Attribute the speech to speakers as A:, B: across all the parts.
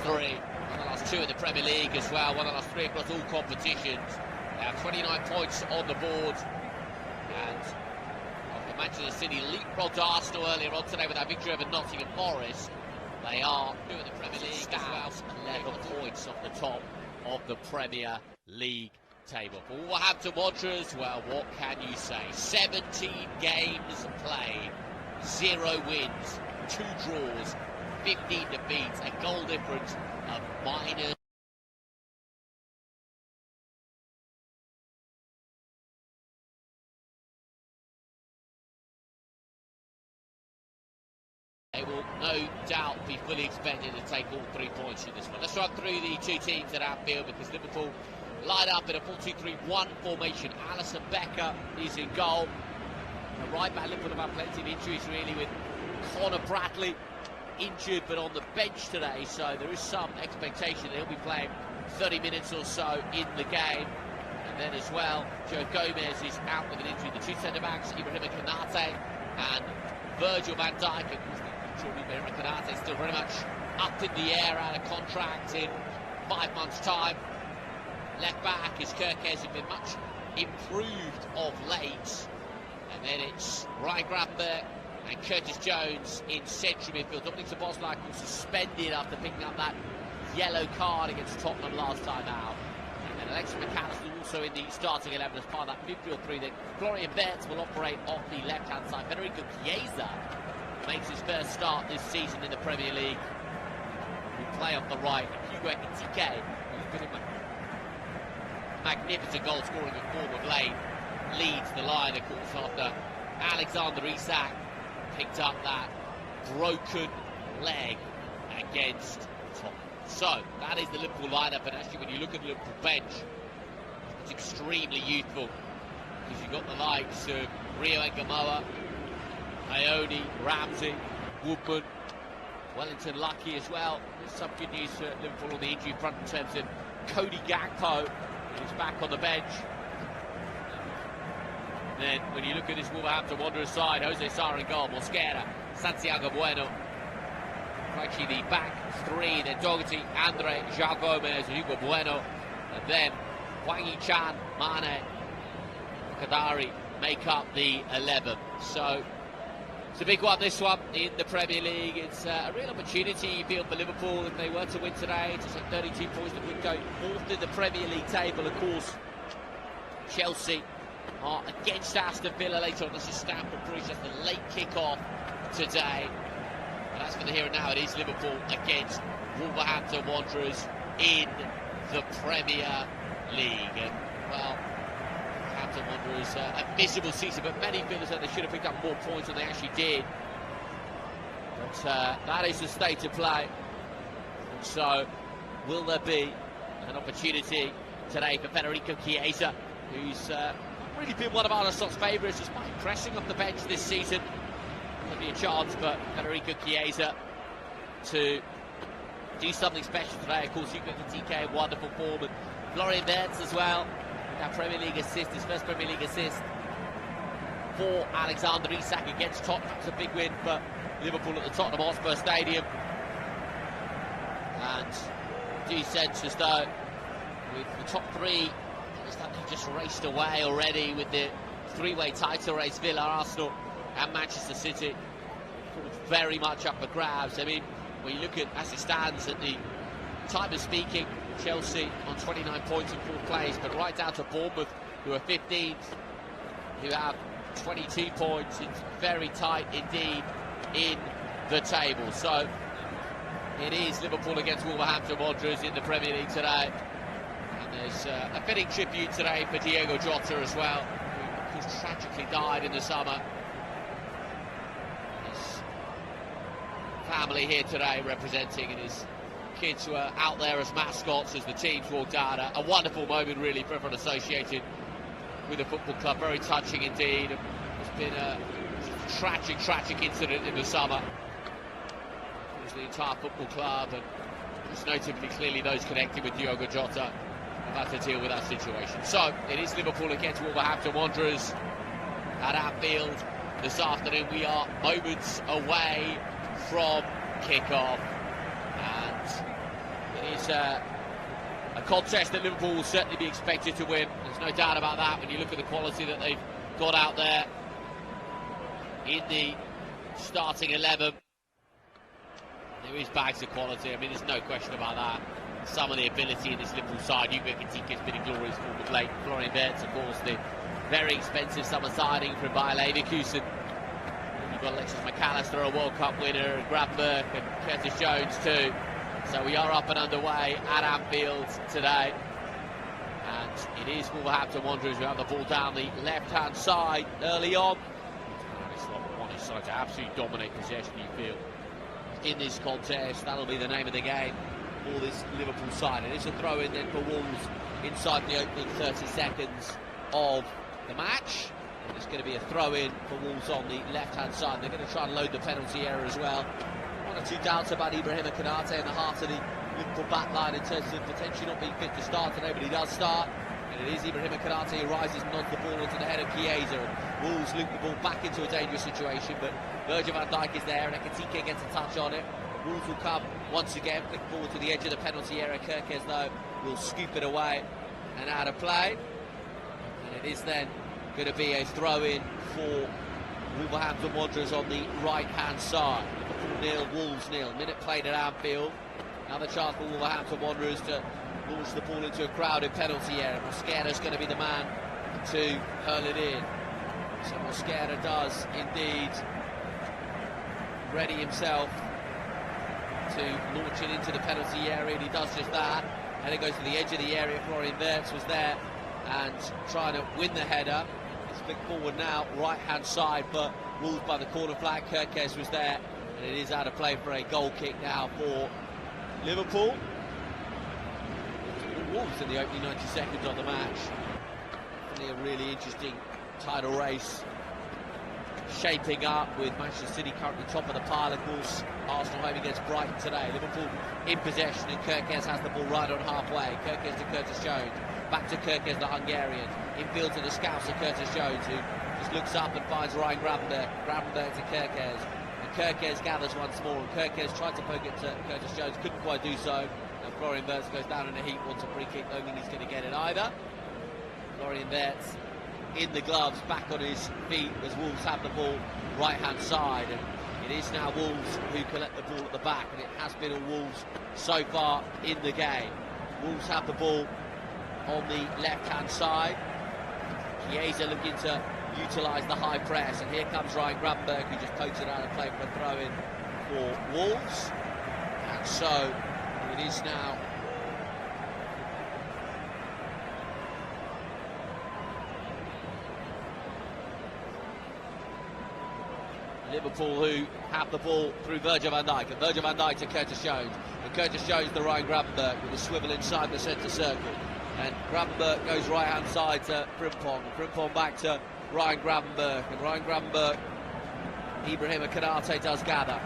A: 3. One of the last 2 in the Premier League as well. One of the last 3 across all competitions. They have 29 points on the board. And after Manchester City leapfrogged Arsenal earlier on today with that victory over Nottingham Forest, they are doing the Premier League as well. 11 points off the top of the Premier League table. For Wolverhampton Wanderers, well, what can you say? 17 games played, 0 wins, 2 draws, 15 defeats, a goal difference of minus. They will no doubt be fully expected to take all 3 points in this one. Let's run through the 2 teams at Anfield, because Liverpool line up in a 4-2-3-1 formation. Alisson Becker is in goal. The right back, Liverpool have had plenty of injuries really, with Connor Bradley injured but on the bench today, so there is some expectation that he'll be playing 30 minutes or so in the game. And then as well, Joe Gomez is out with an injury. The 2 centre-backs, Ibrahim Konate and Virgil van Dijk. Of course, Ibrahim Konate is still very much up in the air, out of contract in 5 months' time. Left back is Kerkez, who's been much improved of late. And then it's Ryan Gravenberch and Curtis Jones in central midfield. Dominic Szoboszlai was suspended after picking up that yellow card against Tottenham last time out. And then Alexis McAllister also in the starting 11 as part of that midfield 3. Then Florian Wirtz will operate off the left-hand side. Federico Chiesa makes his first start this season in the Premier League. We play off the right. Hugo Ekitike, who's been in magnificent goal scoring at forward lane, leads the line, of course, after Alexander Isak picked up that broken leg against Tottenham. So that is the Liverpool lineup, and actually when you look at the Liverpool bench, it's extremely youthful, because you've got the likes of Rio Ngamoa, Ione, Ramsey, Woodman, Wellington Lucky as well. There's some good news for Liverpool on the injury front in terms of Cody Gakpo, who's back on the bench. And then when you look at this Wolverhampton Wanderers side, Jose Sarr in goal, Mosquera, Santiago Bueno, actually the back 3, then Doherty, Andre, João Gomez, Hugo Bueno, and then Hwang Hee-chan, Mane, Kadari make up the 11. So it's a big one, this one, in the Premier League. It's a real opportunity, you feel, for Liverpool, if they were to win today, to take 32 points that would go 4th in the Premier League table. Of course, Chelsea are against Aston Villa later on. This is Stamford Bridge. That's the late kick-off today. And as for the here and now, it is Liverpool against Wolverhampton Wanderers in the Premier League. And, well, Wolverhampton Wanderers, a miserable season, but many feel as though they should have picked up more points than they actually did. But that is the state of play. And so, will there be an opportunity today for Federico Chiesa, who's really been one of Arsenal's favourites, despite pressing off the bench this season? There'll be a chance for Federico Chiesa to do something special today. Of course, Hugo Ekitike, wonderful form, and Florian Wirtz as well. That Premier League assist, his first Premier League assist for Alexander Isak against Tottenham. It's a big win for Liverpool at the Tottenham Hotspur Stadium. And do you sense as though with the top 3, it's like they've just raced away already with the 3-way title race, Villa, Arsenal and Manchester City, very much up for grabs. I mean, when you look at, as it stands at the time of speaking, Chelsea on 29 points in 4th place, but right down to Bournemouth, who are 15th, who have 22 points. It's very tight indeed in the table. So it is Liverpool against Wolverhampton Wanderers in the Premier League today. And there's a fitting tribute today for Diego Jota as well, who of course tragically died in the summer. His family here today representing, and his kids were out there as mascots as the teams walked out. A wonderful moment really for everyone associated with the football club. Very touching indeed. It's been a tragic incident in the summer. It was the entire football club, and most notably clearly those connected with Diogo Jota have had to deal with that situation. So it is Liverpool against Wolverhampton Wanderers at Anfield this afternoon. We are moments away from kick-off, and is a contest that Liverpool will certainly be expected to win. There's no doubt about that when you look at the quality that they've got out there in the starting 11. There is bags of quality. I mean, there's no question about that. Some of the ability in this Liverpool side. Hugo Ekitike's been in glorious form of late. Florian Wirtz, of course, the very expensive summer signing from Bayer Leverkusen. You've got Alexis McAllister, a World Cup winner, Gravenberch and Curtis Jones too. So we are up and underway at Anfield today. And it is Wolverhampton Wanderers who have the ball down the left-hand side early on. It's not one side to absolutely dominate possession, you feel, in this contest. That'll be the name of the game for this Liverpool side. And it's a throw-in then for Wolves inside the opening 30 seconds of the match. And it's going to be a throw-in for Wolves on the left-hand side. They're going to try and load the penalty area as well. One or two doubts about Ibrahim Konate in the heart of the Liverpool back line in terms of potentially not being fit to start today, but he does start. And it is Ibrahim Konate who rises and nods the ball onto the head of Chiesa. And Wolves loop the ball back into a dangerous situation, but Virgil van Dijk is there and Ekitike gets a touch on it. Wolves will come once again, flick forward to the edge of the penalty area. Kerkez, though, will scoop it away and out of play. And it is then going to be a throw-in for Wolverhampton Wanderers on the right-hand side. Liverpool 0, Wolves 0. Minute played at Anfield. Another chance for Wolverhampton Wanderers to launch the ball into a crowded penalty area. Mosquera's going to be the man to hurl it in. So Mosquera does indeed ready himself to launch it into the penalty area, and he does just that. And it goes to the edge of the area. Florian Wirtz was there and trying to win the header. It's flicked forward now, right-hand side, but Wolves by the corner flag. Kerkez was there, and it is out of play for a goal kick now for Liverpool. Wolves in the opening 90 seconds of the match. Definitely a really interesting title race shaping up, with Manchester City currently top of the pile. Of course, Arsenal home against Brighton today. Liverpool in possession, and Kerkez has the ball right on halfway. Kerkez to Curtis Jones, back to Kerkez, the Hungarian, infield to the Scouser Curtis Jones, who just looks up and finds Ryan Gravenberch. Gravenberch to Kerkez, and Kerkez gathers once more, and Kerkez tried to poke it to Curtis Jones, couldn't quite do so, and Florian Wirtz goes down in a heap, wants a free kick, don't think he's going to get it either. Florian Wirtz in the gloves, back on his feet as Wolves have the ball right-hand side, and it is now Wolves who collect the ball at the back, and it has been all Wolves so far in the game. Wolves have the ball on the left-hand side. Chiesa looking to utilise the high press, and here comes Ryan Gravenberch, who just pokes it out of play for a throw-in for Wolves. And so it is now Liverpool who have the ball through Virgil van Dijk, and Virgil van Dijk to Curtis Jones, and Curtis Jones to Ryan Gravenberch with a swivel inside the centre circle, and Gravenberch goes right hand side to Frimpong, and Frimpong back to Ryan Gravenberch, and Ryan Gravenberch, Ibrahim Konate does gather.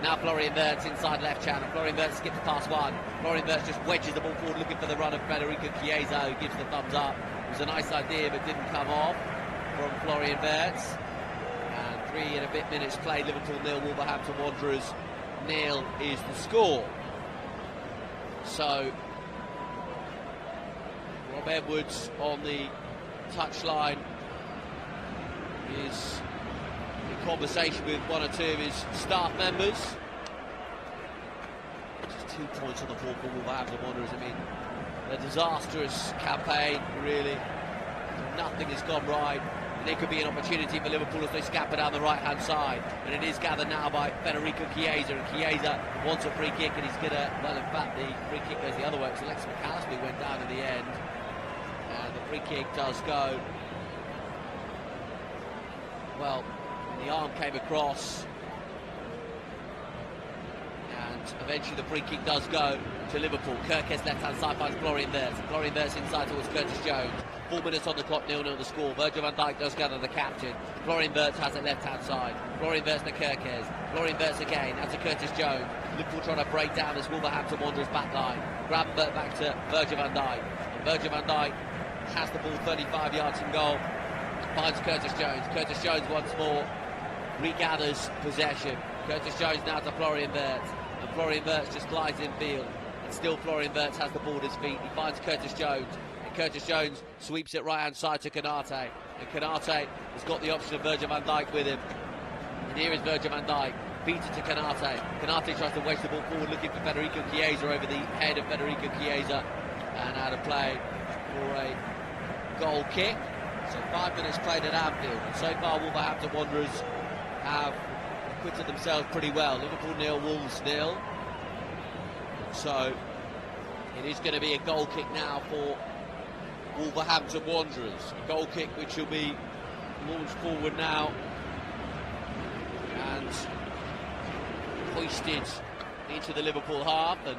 A: Now Florian Wirtz inside left channel. Florian Wirtz skips past one. Florian Wirtz just wedges the ball forward, looking for the run of Federico Chiesa, who gives the thumbs up. It was a nice idea, but didn't come off from Florian Wirtz. 3 and a bit minutes played. Liverpool 0, Wolverhampton Wanderers 0 is the score. So Rob Edwards on the touchline is in conversation with one or two of his staff members. Just 2 points on the board for Wolverhampton Wanderers. I mean, a disastrous campaign, really. Nothing has gone right. And it could be an opportunity for Liverpool as they scamper down the right-hand side. And it is gathered now by Federico Chiesa. And Chiesa wants a free kick, and he's going to, well, in fact, the free kick goes the other way. So Alexis McAllister went down in the end. And the free kick does go. Well, the arm came across. And eventually the free kick does go to Liverpool. Kerkez left-hand side finds Florian Wirtz. Florian Wirtz inside towards Curtis Jones. 4 minutes on the clock, 0-0 the score. Virgil van Dijk does gather the captain. Florian Wirtz has it left-hand side. Florian Wirtz to Kerkez. Florian Wirtz again, now to Curtis Jones. Liverpool trying to break down this Wolverhampton Wanderers back line. Gravenberch back to Virgil van Dijk. And Virgil van Dijk has the ball 35 yards from goal. Finds Curtis Jones. Curtis Jones once more regathers possession. Curtis Jones now to Florian Wirtz. And Florian Wirtz just glides in field. and still Florian Wirtz has the ball at his feet. He finds Curtis Jones, and Curtis Jones sweeps it right-hand side to Konate, and Konate has got the option of Virgil van Dijk with him. And here is Virgil van Dijk, beats it to Konate. Konate tries to wedge the ball forward, looking for Federico Chiesa over the head of Federico Chiesa, and out of play for a goal kick. So 5 minutes played at Anfield, and so far Wolverhampton Wanderers have acquitted themselves pretty well. Liverpool 0, Wolves 0. So it is going to be a goal kick now for Wolverhampton Wanderers. A goal kick which will be launched forward now and hoisted into the Liverpool half, and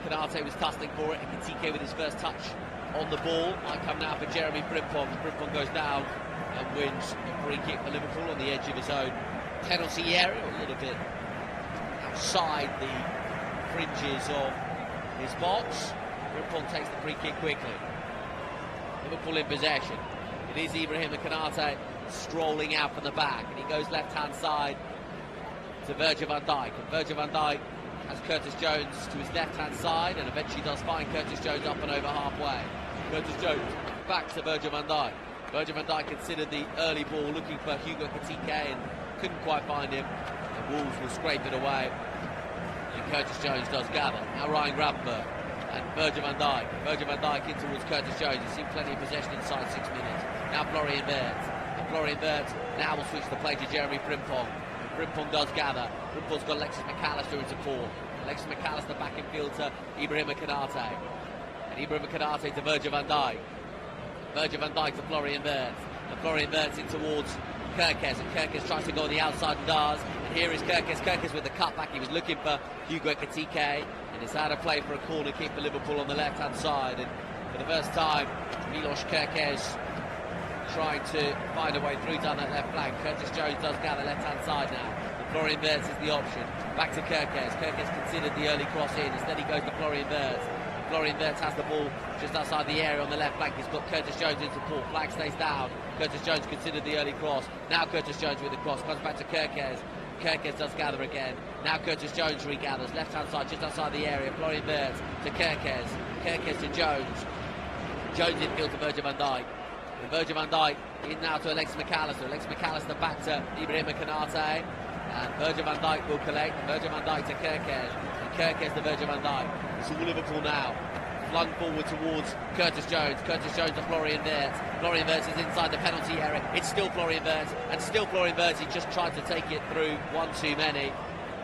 A: Konate was tussling for it, and Kitike with his first touch on the ball. I come now for Jeremy Frimpong. Frimpong goes down and wins a free kick for Liverpool on the edge of his own penalty area, a little bit outside the fringes of his box. Frimpong takes the free kick quickly. Liverpool in possession. It is Ibrahim Konate strolling out from the back, and he goes left-hand side to Virgil van Dijk, and Virgil van Dijk has Curtis Jones to his left-hand side, and eventually does find Curtis Jones up and over halfway. Curtis Jones back to Virgil van Dijk. Virgil van Dijk considered the early ball, looking for Hugo Kitike, and couldn't quite find him. The Wolves will scrape it away, and Curtis Jones does gather. Now Ryan Gravenberch and Virgil van Dijk. Virgil van Dijk in towards Curtis Jones. He's seen plenty of possession inside 6 minutes. Now Florian Wirtz. And Florian Wirtz now will switch the play to Jeremy Frimpong. Frimpong does gather. Frimpong's got Alexis McAllister in support. Alexis McAllister back in field to Ibrahim Konate. And Ibrahim Konate to Virgil van Dijk. Virgil van Dijk to Florian Wirtz. And Florian Wirtz in towards Kerkez. And Kerkez tries to go on the outside and does. And here is Kerkez. Kerkez with the cutback. He was looking for Hugo Kitike. And it's out of play for a corner kick for Liverpool on the left-hand side. And for the first time, Milos Kerkez trying to find a way through down that left flank. Curtis Jones does gather left-hand side now. And Florian Wirtz is the option. Back to Kerkez. Kerkez considered the early cross in. Instead he goes to Florian Wirtz. Florian Wirtz has the ball just outside the area on the left flank. He's got Curtis Jones in support. Flag stays down. Curtis Jones considered the early cross. Now Curtis Jones with the cross. Comes back to Kerkez. Kerkez does gather again. Now Curtis Jones regathers. Left-hand side just outside the area. Florian Wirtz to Kerkez. Kerkez to Jones. Jones in field to Virgil van Dijk. And Virgil van Dijk in now to Alexis McAllister. Alexis McAllister back to Ibrahim Konate. And Virgil van Dijk will collect. And Virgil van Dijk to Kerkez. And Kerkez to Virgil van Dijk. It's all Liverpool now. Flung forward towards Curtis Jones. Curtis Jones to Florian Wirtz. Florian Wirtz is inside the penalty area. It's still Florian Wirtz. And still Florian Wirtz. He just tried to take it through one too many.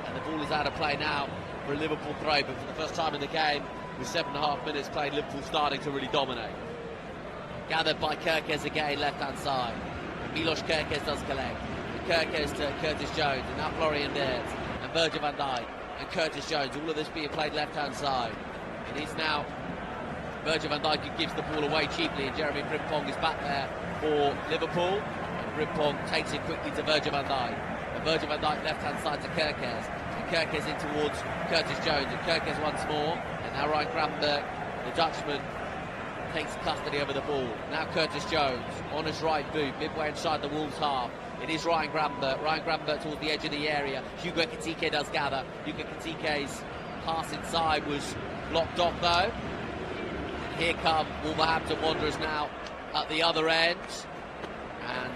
A: And the ball is out of play now for a Liverpool throw. But for the first time in the game, with 7.5 minutes played, Liverpool starting to really dominate. Gathered by Kerkez again, left-hand side. And Milos Kerkez does collect. And Kerkez to Curtis Jones. And now Florian Wirtz. And Virgil van Dijk. And Curtis Jones. All of this being played left-hand side. It is now Virgil van Dijk who gives the ball away cheaply. And Jeremy Frimpong is back there for Liverpool. And Frimpong takes it quickly to Virgil van Dijk. And Virgil van Dijk left-hand side to Kerkez. And Kerkez in towards Curtis Jones. And Kerkez once more. And now Ryan Gravenberch, the Dutchman, takes custody over the ball. Now Curtis Jones on his right boot, midway inside the Wolves half. It is Ryan Gravenberch. Ryan Gravenberch towards the edge of the area. Hugo Kitike does gather. Hugo Kitike's pass inside was blocked off though. And here come Wolverhampton Wanderers now at the other end. And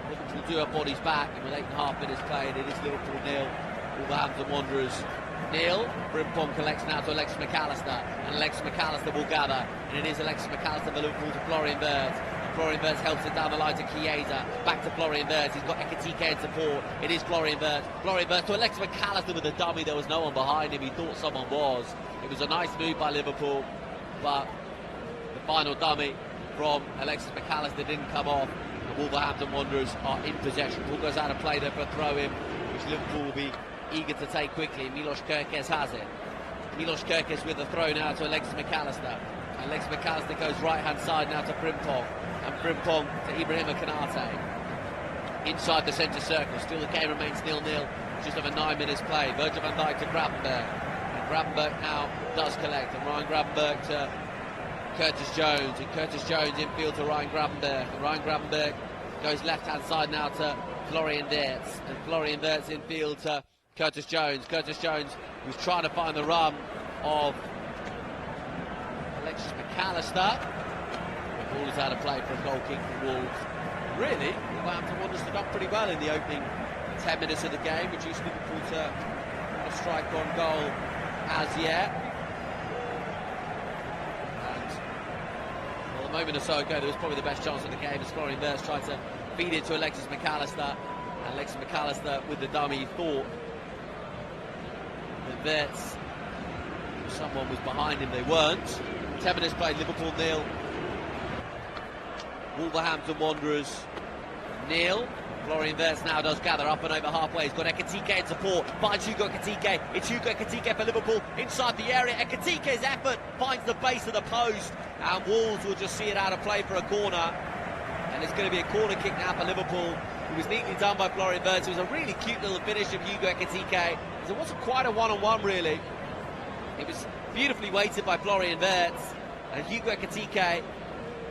A: Liverpool do have bodies back. And with 8.5 minutes played, it is Liverpool 0, Wolverhampton Wanderers 0. Frimpong collects now to Alexis McAllister, and Alexis McAllister will gather, and it is Alexis McAllister for Liverpool to Florian Wirtz. Florian Wirtz helps it down the line to Chiesa, back to Florian Wirtz. He's got Ekitike in support. It is Florian Wirtz. Florian Wirtz to Alexis McAllister with a dummy. There was no one behind him. He thought someone was. It was a nice move by Liverpool, but the final dummy from Alexis McAllister didn't come off, and Wolverhampton Wanderers are in possession. Ball goes out of play there for a throw-in, which Liverpool will be eager to take quickly. Milos Kerkez has it. Milos Kerkez with the throw now to Alexis McAllister. And Alexis McAllister goes right-hand side now to Frimpong. And Frimpong to Ibrahim Konate. Inside the centre circle. Still the game remains 0-0. Just over 9 minutes play. Virgil van Dijk to Gravenberch. And Gravenberch now does collect. And Ryan Gravenberch to Curtis Jones. And Curtis Jones infield to Ryan Gravenberch. And Ryan Gravenberch goes left-hand side now to Florian Wirtz. And Florian Wirtz infield to Curtis Jones was trying to find the run of Alexis McAllister. The ball is out of play for a goal kick for Wolves. Really, Wolverhampton Wanderers have done pretty well in the opening 10 minutes of the game, reduced Liverpool to a strike on goal as yet. And well, a moment or so ago, there was probably the best chance of the game as Florian Wirtz tried to feed it to Alexis McAllister. And Alexis McAllister with the dummy thought that Wirtz, someone was behind him, they weren't. 10 minutes played, Liverpool 0. Wolverhampton Wanderers 0. Florian Wirtz now does gather up and over halfway. He's got Ekitike in support. Finds Hugo Ekitike. It's Hugo Ekitike for Liverpool inside the area. Ekitike's effort finds the base of the post, and Wolves will just see it out of play for a corner. And it's going to be a corner kick now for Liverpool. It was neatly done by Florian Wirtz. It was a really cute little finish of Hugo Ekitike. It wasn't quite a one-on-one really. It was beautifully weighted by Florian Wirtz, and Hugo Ekitike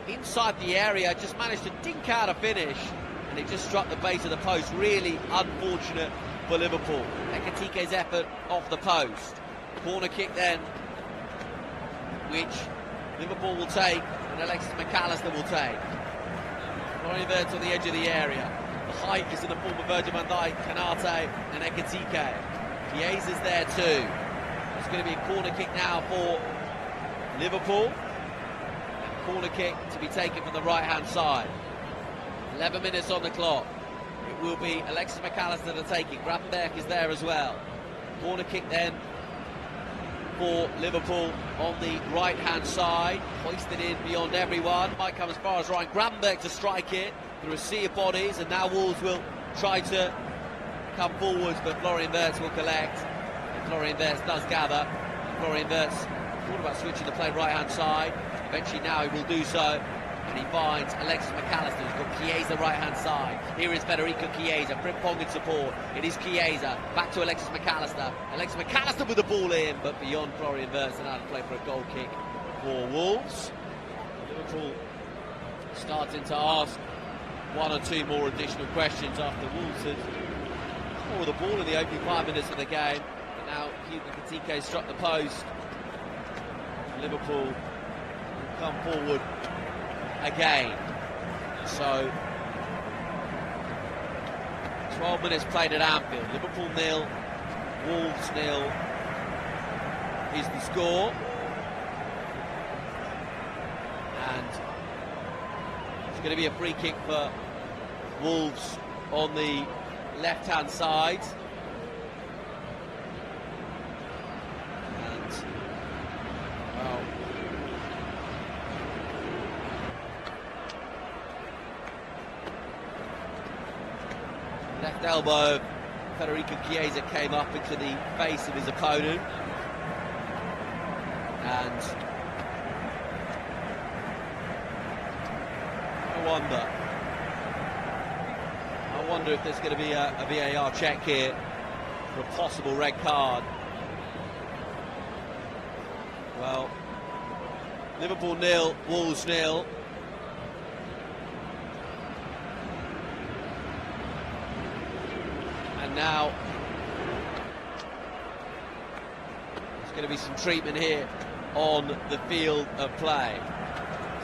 A: inside the area just managed to dink out a finish, and it just struck the base of the post. Really unfortunate for Liverpool. Ekitike's effort off the post. Corner kick then, which Liverpool will take and Alexis McAllister will take. Florian Wirtz on the edge of the area. The height is in the form of Virgil van Dijk, Kanate and Ekitike. Chiesa's there too. It's going to be a corner kick now for Liverpool. Corner kick to be taken from the right-hand side. 11 minutes on the clock. It will be Alexis McAllister to take it. Gravenberch is there as well. Corner kick then for Liverpool on the right-hand side. Hoisted in beyond everyone. Might come as far as Ryan Gravenberch to strike it through a sea of bodies, and now Wolves will try to come forwards, but Florian Wirtz will collect. And Florian Wirtz does gather. Florian Wirtz thought about switching the play right-hand side. Eventually now he will do so, and he finds Alexis McAllister, who's got Chiesa right-hand side. Here is Federico Chiesa, Frimpong in support. It is Chiesa, back to Alexis McAllister. Alexis McAllister with the ball in, but beyond Florian Wirtz, and out of play for a goal kick for Wolves. Liverpool starting to ask one or two more additional questions after Wolves had more the ball in the opening 5 minutes of the game. But now Hugo Ekitike struck the post. Liverpool come forward again. So 12 minutes played at Anfield. Liverpool 0, Wolves 0 is the score. And it's going to be a free kick for Wolves on the left-hand side. And well, left elbow, Federico Chiesa came up into the face of his opponent, and I wonder if there's going to be a VAR check here for a possible red card. Well, Liverpool 0, Wolves 0. And now there's going to be some treatment here on the field of play.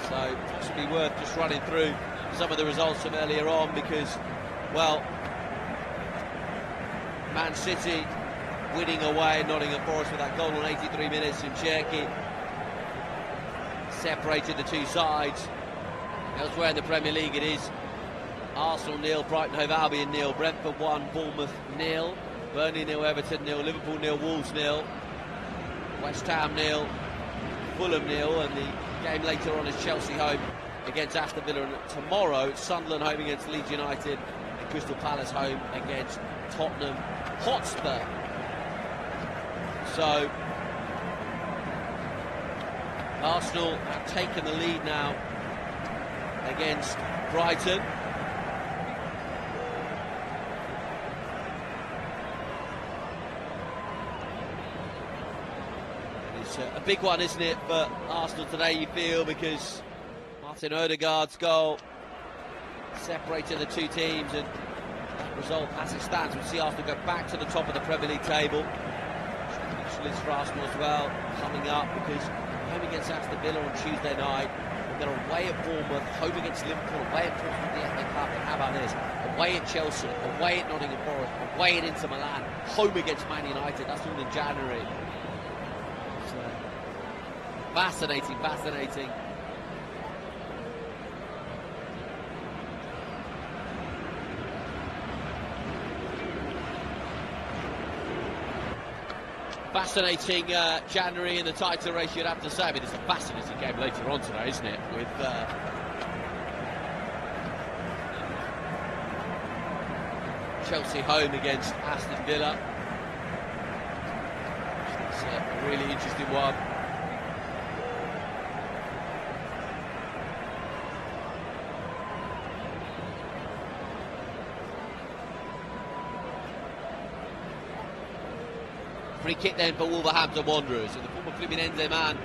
A: So possibly worth just running through some of the results from earlier on, because, well, Man City winning away at Nottingham Forest with that goal on 83 minutes in Cherki separated the two sides. Elsewhere in the Premier League it is Arsenal 0, Brighton Hove Albion 0, Brentford 1, Bournemouth 0, Burnley 0, Everton 0, Liverpool 0, Wolves 0, West Ham 0, Fulham 0, and the game later on is Chelsea home against Aston Villa, and tomorrow it's Sunderland home against Leeds United and Crystal Palace home against Tottenham Hotspur. So Arsenal have taken the lead now against Brighton. It's a big one, isn't it, for Arsenal today, you feel, because Martin Odegaard's goal separated the two teams, and
B: result as it stands. We'll see Arsenal go back to the top of the Premier League table. List for Arsenal as well, coming up, because home against Aston Villa on Tuesday night, and they're away at Bournemouth, home against Liverpool, away at Portsmouth in the FA Cup, and how about this? Away at Chelsea, away at Nottingham Forest, away at Inter Milan, home against Man United. That's all in January. So, fascinating. Fascinating January in the title race, you'd have to say. I mean, it's a fascinating game later on today, isn't it? With Chelsea home against Aston Villa. It's a really interesting one. Free kick then for Wolverhampton Wanderers, and the former Fluminense man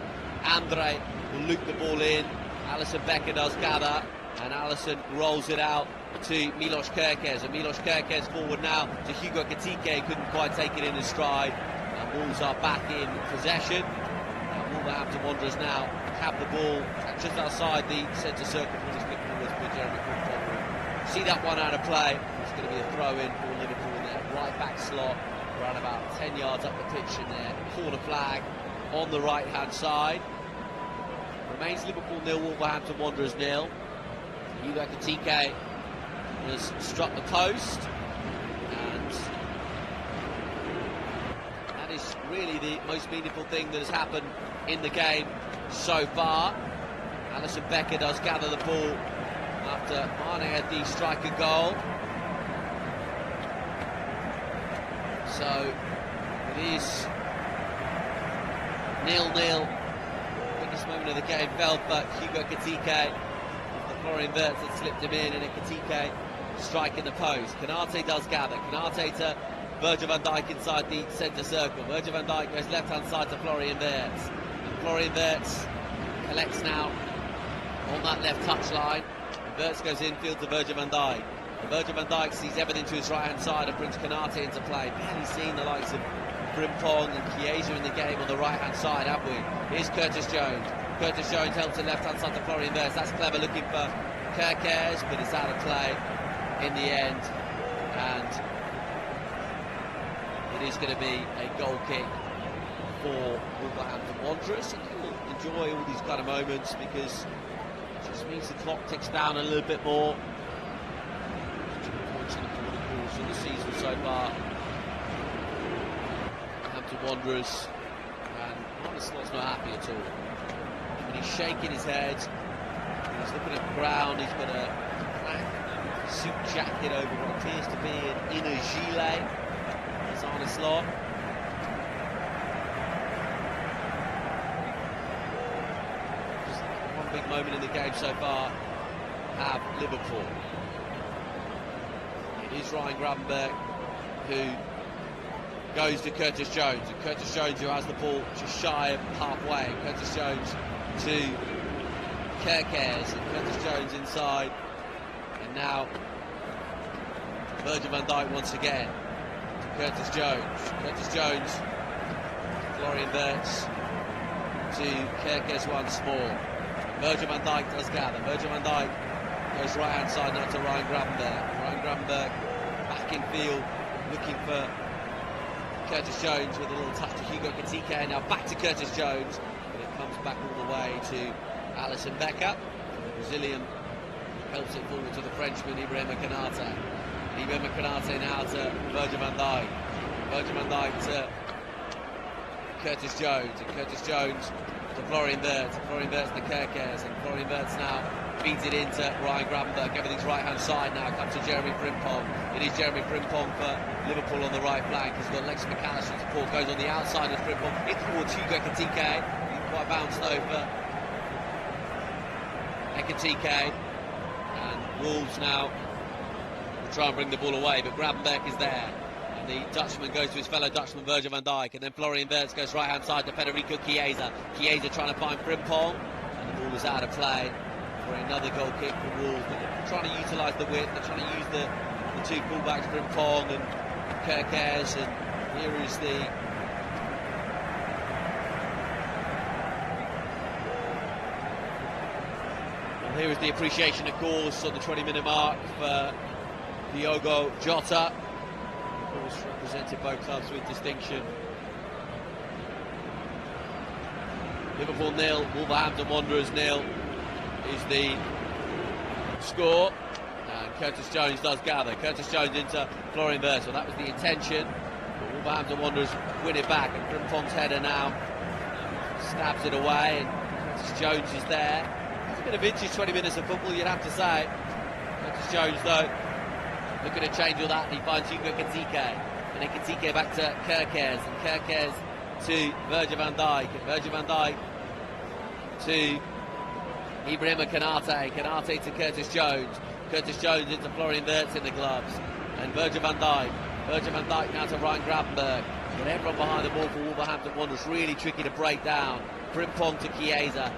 B: Andre will loop the ball in. Alisson Becker does gather, and Alisson rolls it out to Milos Kerkez, and Milos Kerkez forward now to Hugo Ekitike, couldn't quite take it in his stride, and Wolves are back in possession. Wolverhampton Wanderers now have the ball just outside the centre circle. Jeremy Frimpong. See that one out of play. It's going to be a throw-in for Liverpool in their right-back slot, around about 10 yards up the pitch in their corner flag on the right-hand side. Remains Liverpool 0, Wolverhampton Wanderers 0. Hugo Ekitike has struck the post, and that is really the most meaningful thing that has happened in the game so far. Alisson Becker does gather the ball after Mane had the striker goal. So it is 0-0. Biggest moment of the game fell for Hugo Ekitike. Florian Wirtz had slipped him in, and Ekitike striking the post. Konate does gather. Konate to Virgil van Dijk inside the centre circle. Virgil van Dijk goes left-hand side to Florian Wirtz. And Florian Wirtz collects now on that left touchline. Wirtz goes infield to Virgil van Dijk. And Virgil van Dijk sees everything to his right-hand side and brings Konate into play. Barely seen the likes of Frimpong and Chiesa in the game on the right-hand side, have we? Here's Curtis Jones. Curtis Jones helps the left-hand side to Florian Wirtz. That's clever looking for Kerkez, but it's out of play in the end. And it is going to be a goal kick for Wolverhampton Wanderers. And they will enjoy all these kind of moments, because it just means the clock ticks down a little bit more. 2 points in the course of the season so far. Wolverhampton Wanderers, and Arne Slot's not happy at all. He's shaking his head, he's looking at the ground, he's got a black suit jacket over what appears to be an inner gilet. It's Arne Slot. Just one big moment in the game so far have Liverpool. It is Ryan Gravenberch who goes to Curtis Jones, and Curtis Jones, who has the ball just shy of halfway. Curtis Jones to Kerkez, and Curtis Jones inside, and now Virgil van Dijk once again to Curtis Jones. Curtis Jones, Florian Wirtz to Kerkez once more. Virgil van Dijk does gather. Virgil van Dijk goes right hand side now to Ryan Gravenberch. Ryan Gravenberch back in field looking for Curtis Jones with a little touch to Hugo Ekitike, and now back to Curtis Jones. Comes back all the way to Alisson Becker. The Brazilian helps it forward to the Frenchman Ibrahima Konate. Ibrahima Konate now to Virgil van Dijk. Virgil van Dijk to Curtis Jones, and Curtis Jones to Florian Wirtz. Florian Wirtz to Kerkez, and Florian Wirtz now feeds it into Ryan Gravenberch. Everything's right hand side now. Comes to Jeremy Frimpong. It is Jeremy Frimpong for Liverpool on the right flank. He's got Lex McAllister support. Goes on the outside of Frimpong in towards Hugo Ekitike. Quite bounced over Ekitike, and Wolves now will try and bring the ball away, but Gravenberch is there, and the Dutchman goes to his fellow Dutchman Virgil van Dijk, and then Florian Wirtz goes right hand side to Federico Chiesa. Chiesa trying to find Frimpong, and the ball is out of play for another goal kick for Wolves. But they're trying to utilise the width, they're trying to use the the two fullbacks, Frimpong and Kerkez, and here is the appreciation, of course, on the 20-minute mark for Diogo Jota, of course represented both clubs with distinction. Liverpool 0, Wolverhampton Wanderers 0 is the score, and Curtis Jones does gather. Curtis Jones into Florian Wirtz, so that was the intention. But Wolverhampton Wanderers win it back, and Frimpong's header now stabs it away, and Curtis Jones is there. It's been a vintage 20 minutes of football, you'd have to say. Curtis Jones, though, looking to change all that, and he finds Hugo Ekitike, and then Ekitike back to Kerkez, and Kerkez to Virgil van Dijk, and Virgil van Dijk to Ibrahima Konate, Konate to Curtis Jones into Florian Wirtz in the gloves, and Virgil van Dijk now to Ryan Gravenberch, and everyone behind the ball for Wolverhampton Wanderers, really tricky to break down. Frimpong to Chiesa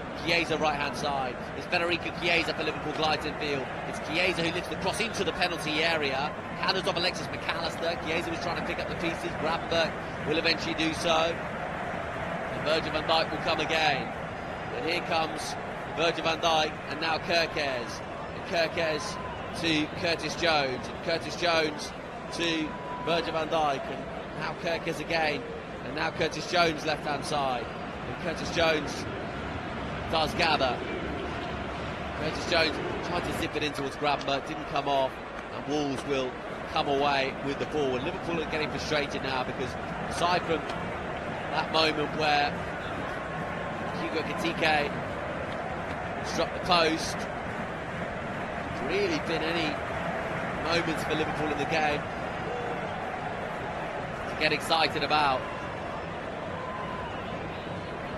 B: right hand side. It's Federico Chiesa for Liverpool glides in field. It's Chiesa who lifts the cross into the penalty area. Handles off Alexis McAllister. Chiesa was trying to pick up the pieces. Gravenberch will eventually do so. And Virgil van Dijk will come again. And here comes Virgil van Dijk, and now Kerkez. And Kerkez to Curtis Jones. And Curtis Jones to Virgil van Dijk. And now Kerkez again. And now Curtis Jones left hand side. And Curtis Jones does gather. Curtis Jones tried to zip it in towards Gravenberch, didn't come off, and Wolves will come away with the ball. And Liverpool are getting frustrated now, because aside from that moment where Hugo Ekitike struck the post, there's really been any moments for Liverpool in the game to get excited about.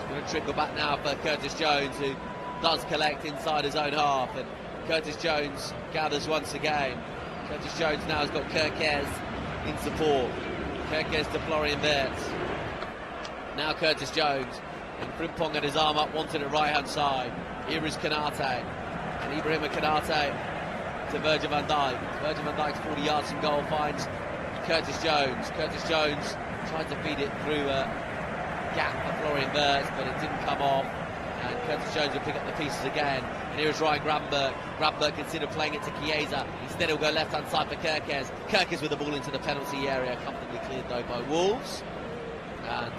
B: Going to trickle back now for Curtis Jones, who does collect inside his own half, and Curtis Jones gathers once again. Curtis Jones now has got Kerkez in support. Kerkez to Florian Wirtz. Now Curtis Jones, and Frimpong had his arm up, wanted it right hand side. Here is Konate, and Ibrahima Konate to Virgil van Dijk. Virgil van Dijk's 40 yards from goal, finds Curtis Jones. Curtis Jones tried to feed it through gap for Florian Wirtz, but it didn't come off, and Curtis Jones will pick up the pieces again. And here is Ryan Gravenberch. Gravenberch considered playing it to Chiesa. Instead he'll go left hand side for Kerkez. Kerkez with the ball into the penalty area, comfortably cleared though by Wolves. And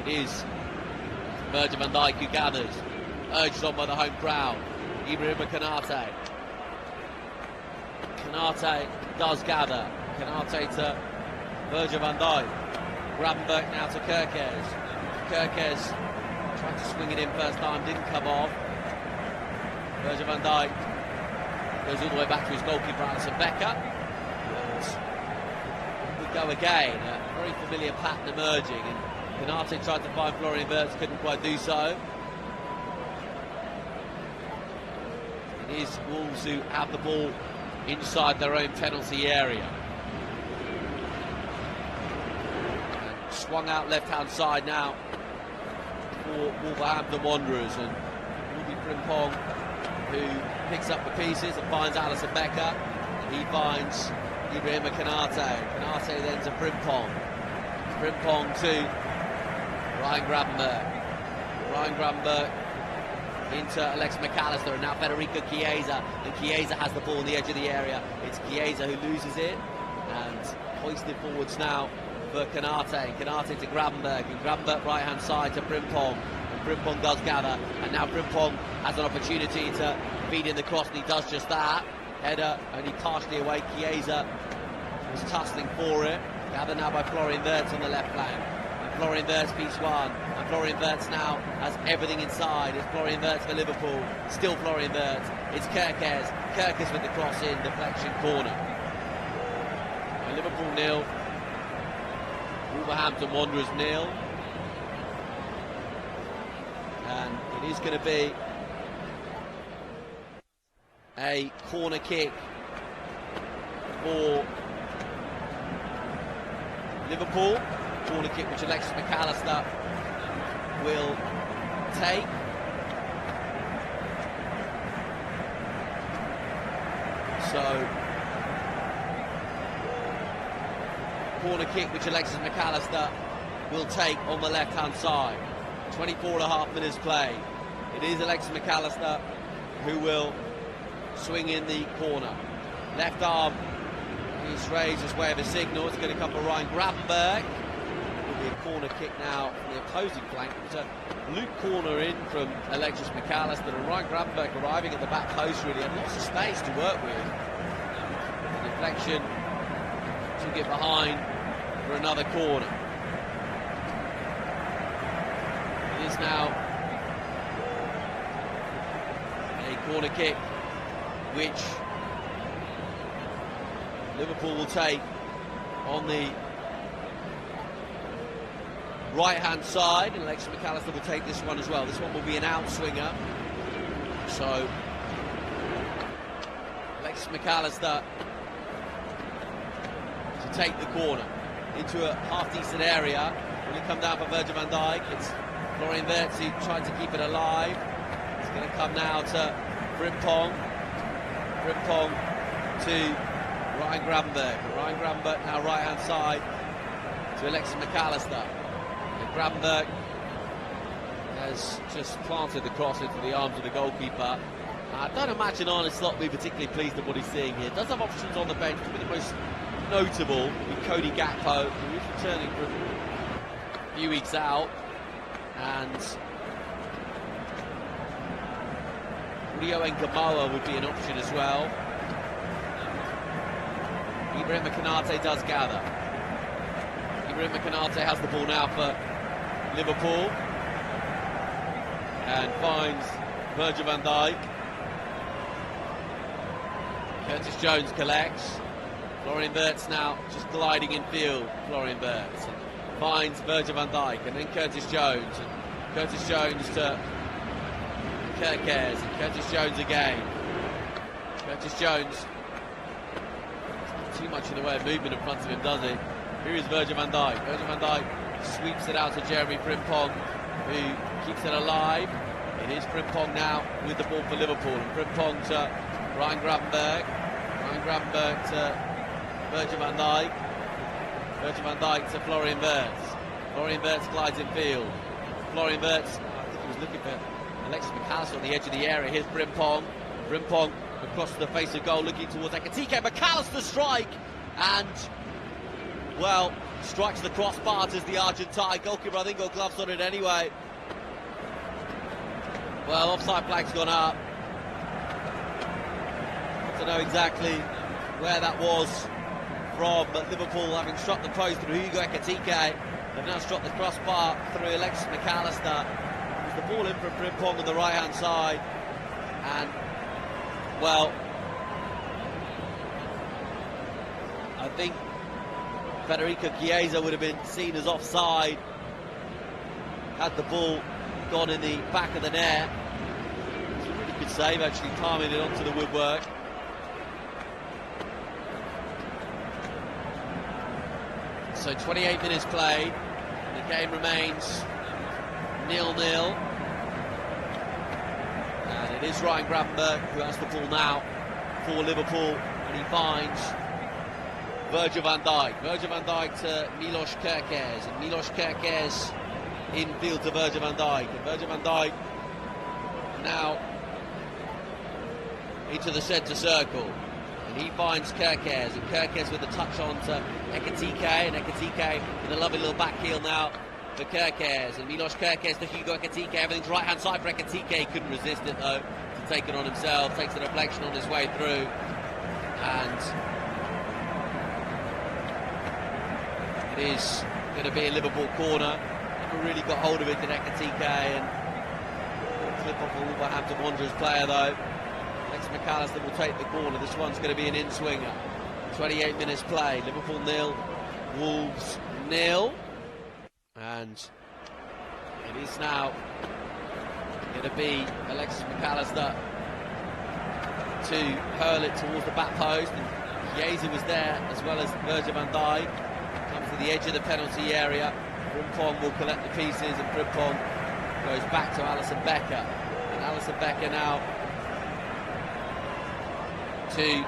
B: it is Virgil van Dijk who gathers, urged on by the home crowd. Ibrahima Konate. Konate does gather. Konate to Virgil van Dijk. Gravenberch now to Kerkez. Kerkez tried to swing it in first time, didn't come off. Virgil van Dijk goes all the way back to his goalkeeper, Alisson Becker. And we go again, a very familiar pattern emerging. And Konate tried to find Florian Wirtz, couldn't quite do so. It is Wolves who have the ball inside their own penalty area. Swung out left-hand side now for Wolverhampton Wanderers, and it will be Frimpong who picks up the pieces and finds Alisson Becker, and he finds Ibrahima Konate. Konate then to Frimpong. Frimpong to Ryan Gravenberch. Ryan Gravenberch into Alexis McAllister, and now Federico Chiesa, and Chiesa has the ball in the edge of the area. It's Chiesa who loses it, and hoisted forwards now for Konate. Konate to Gravenberch, and Gravenberch right hand side to Frimpong, and Frimpong does gather, and now Frimpong has an opportunity to feed in the cross, and he does just that. Header only partially away. Chiesa was tussling for it. Gathered now by Florian Wirtz on the left flank, and Florian Wirtz beats one, and Florian Wirtz now has everything inside. It's Florian Wirtz for Liverpool, still Florian Wirtz. It's Kerkez with the cross in, deflection corner. And Liverpool 0, Wolverhampton Wanderers 0, and it is going to be a corner kick for Liverpool. Corner kick which Alexis McAllister will take. So corner kick which Alexis McAllister will take on the left-hand side. 24.5 minutes played. It is Alexis McAllister who will swing in the corner. Left arm is raised as way of a signal. It's going to come from Ryan Gravenberg. It will be a corner kick now from the opposing flank. It's a loop corner in from Alexis McAllister, and Ryan Gravenberg arriving at the back post really had lots of space to work with. The deflection took it behind for another corner. It is now a corner kick which Liverpool will take on the right-hand side, and Alexis McAllister will take this one as well. This one will be an outswinger. So Alexis McAllister to take the corner into a half-decent area. When he come down for Virgil van Dijk, it's Florian Wirtz who tried to keep it alive. It's going to come now to Frimpong. Frimpong to Ryan Gravenberg. Ryan Gravenberg now right-hand side to Alexis McAllister. And Gravenberg has just planted the cross into the arms of the goalkeeper. I don't imagine Arne Slot will be particularly pleased at what he's seeing here. Does have options on the bench, but the most notable with Cody Gakpo, who is returning from a few weeks out, and Rio Ngamoa would be an option as well. Ibrahim Konate does gather. Ibrahim Konate has the ball now for Liverpool and finds Virgil van Dijk. Curtis Jones collects. Florian Wirtz now just gliding in field. Florian Wirtz finds Virgil van Dijk, and then Curtis Jones. And Curtis Jones to Kerkez, and Curtis Jones again. Curtis Jones, not too much in the way of movement in front of him, does he? Here is Virgil van Dijk. Virgil van Dijk sweeps it out to Jeremy Frimpong, who keeps it alive. It is Frimpong now with the ball for Liverpool, and Frimpong to Ryan Gravenberg. Ryan Gravenberg to Virgil van Dijk. Virgil van Dijk to Florian Wirtz. Florian Wirtz glides in field. Florian Wirtz, I think he was looking for Alexis McAllister on the edge of the area. Here's Frimpong. Frimpong across the face of goal, looking towards Ekitike. McAllister strike, and well, strikes the crossbar as the Argentine goalkeeper. I think got gloves on it anyway. Well, offside flag's gone up. I don't know exactly where that was from, but Liverpool, having struck the post through Hugo Ekitike, have now struck the crossbar through Alexis McAllister. There's the ball in from Frimpong on the right-hand side, and well, I think Federico Chiesa would have been seen as offside had the ball gone in the back of the net. It's a really good save, actually, palming it onto the woodwork. So 28 minutes played, and the game remains 0-0. And it is Ryan Gravenberg who has the ball now for Liverpool, and he finds Virgil van Dijk. Virgil van Dijk to Milos Kerkez, and Milos Kerkez infield to Virgil van Dijk, and Virgil van Dijk now into the centre circle, and he finds Kerkez, and Kerkez with the touch on to Ekitike, and Ekitike with a lovely little back heel now for Kerkez, and Milos Kerkez to Hugo Ekitike. Everything's right hand side for Ekitike. He couldn't resist it though to take it on himself, takes the deflection on his way through, and it is going to be a Liverpool corner. Never really got hold of it in Ekitike, and clip off a Wolverhampton Wanderers player though. Alexis McAllister will take the corner. This one's going to be an in-swinger. 28 minutes play. Liverpool 0, Wolves 0. And it is now going to be Alexis McAllister to hurl it towards the back post. And Chiesa was there as well as Virgil van Dijk. Comes to the edge of the penalty area. Frimpong will collect the pieces, and Frimpong goes back to Alisson Becker. And Alisson Becker now to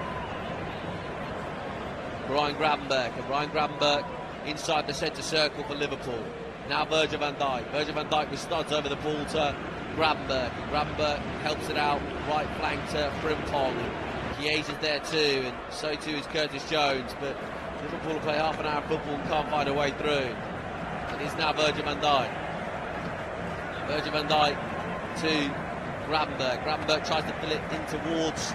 B: Ryan Gravenberg. And Ryan Gravenberg inside the centre circle for Liverpool. Now Virgil van Dijk. Virgil van Dijk with studs over the ball to Gravenberch. Gravenberch helps it out, right flank to Frimpong. Chiesa's there too, and so too is Curtis Jones. But Liverpool will play half an hour of football and can't find a way through. It is now Virgil van Dijk. Virgil van Dijk to Gravenberch. Gravenberch tries to fill it in towards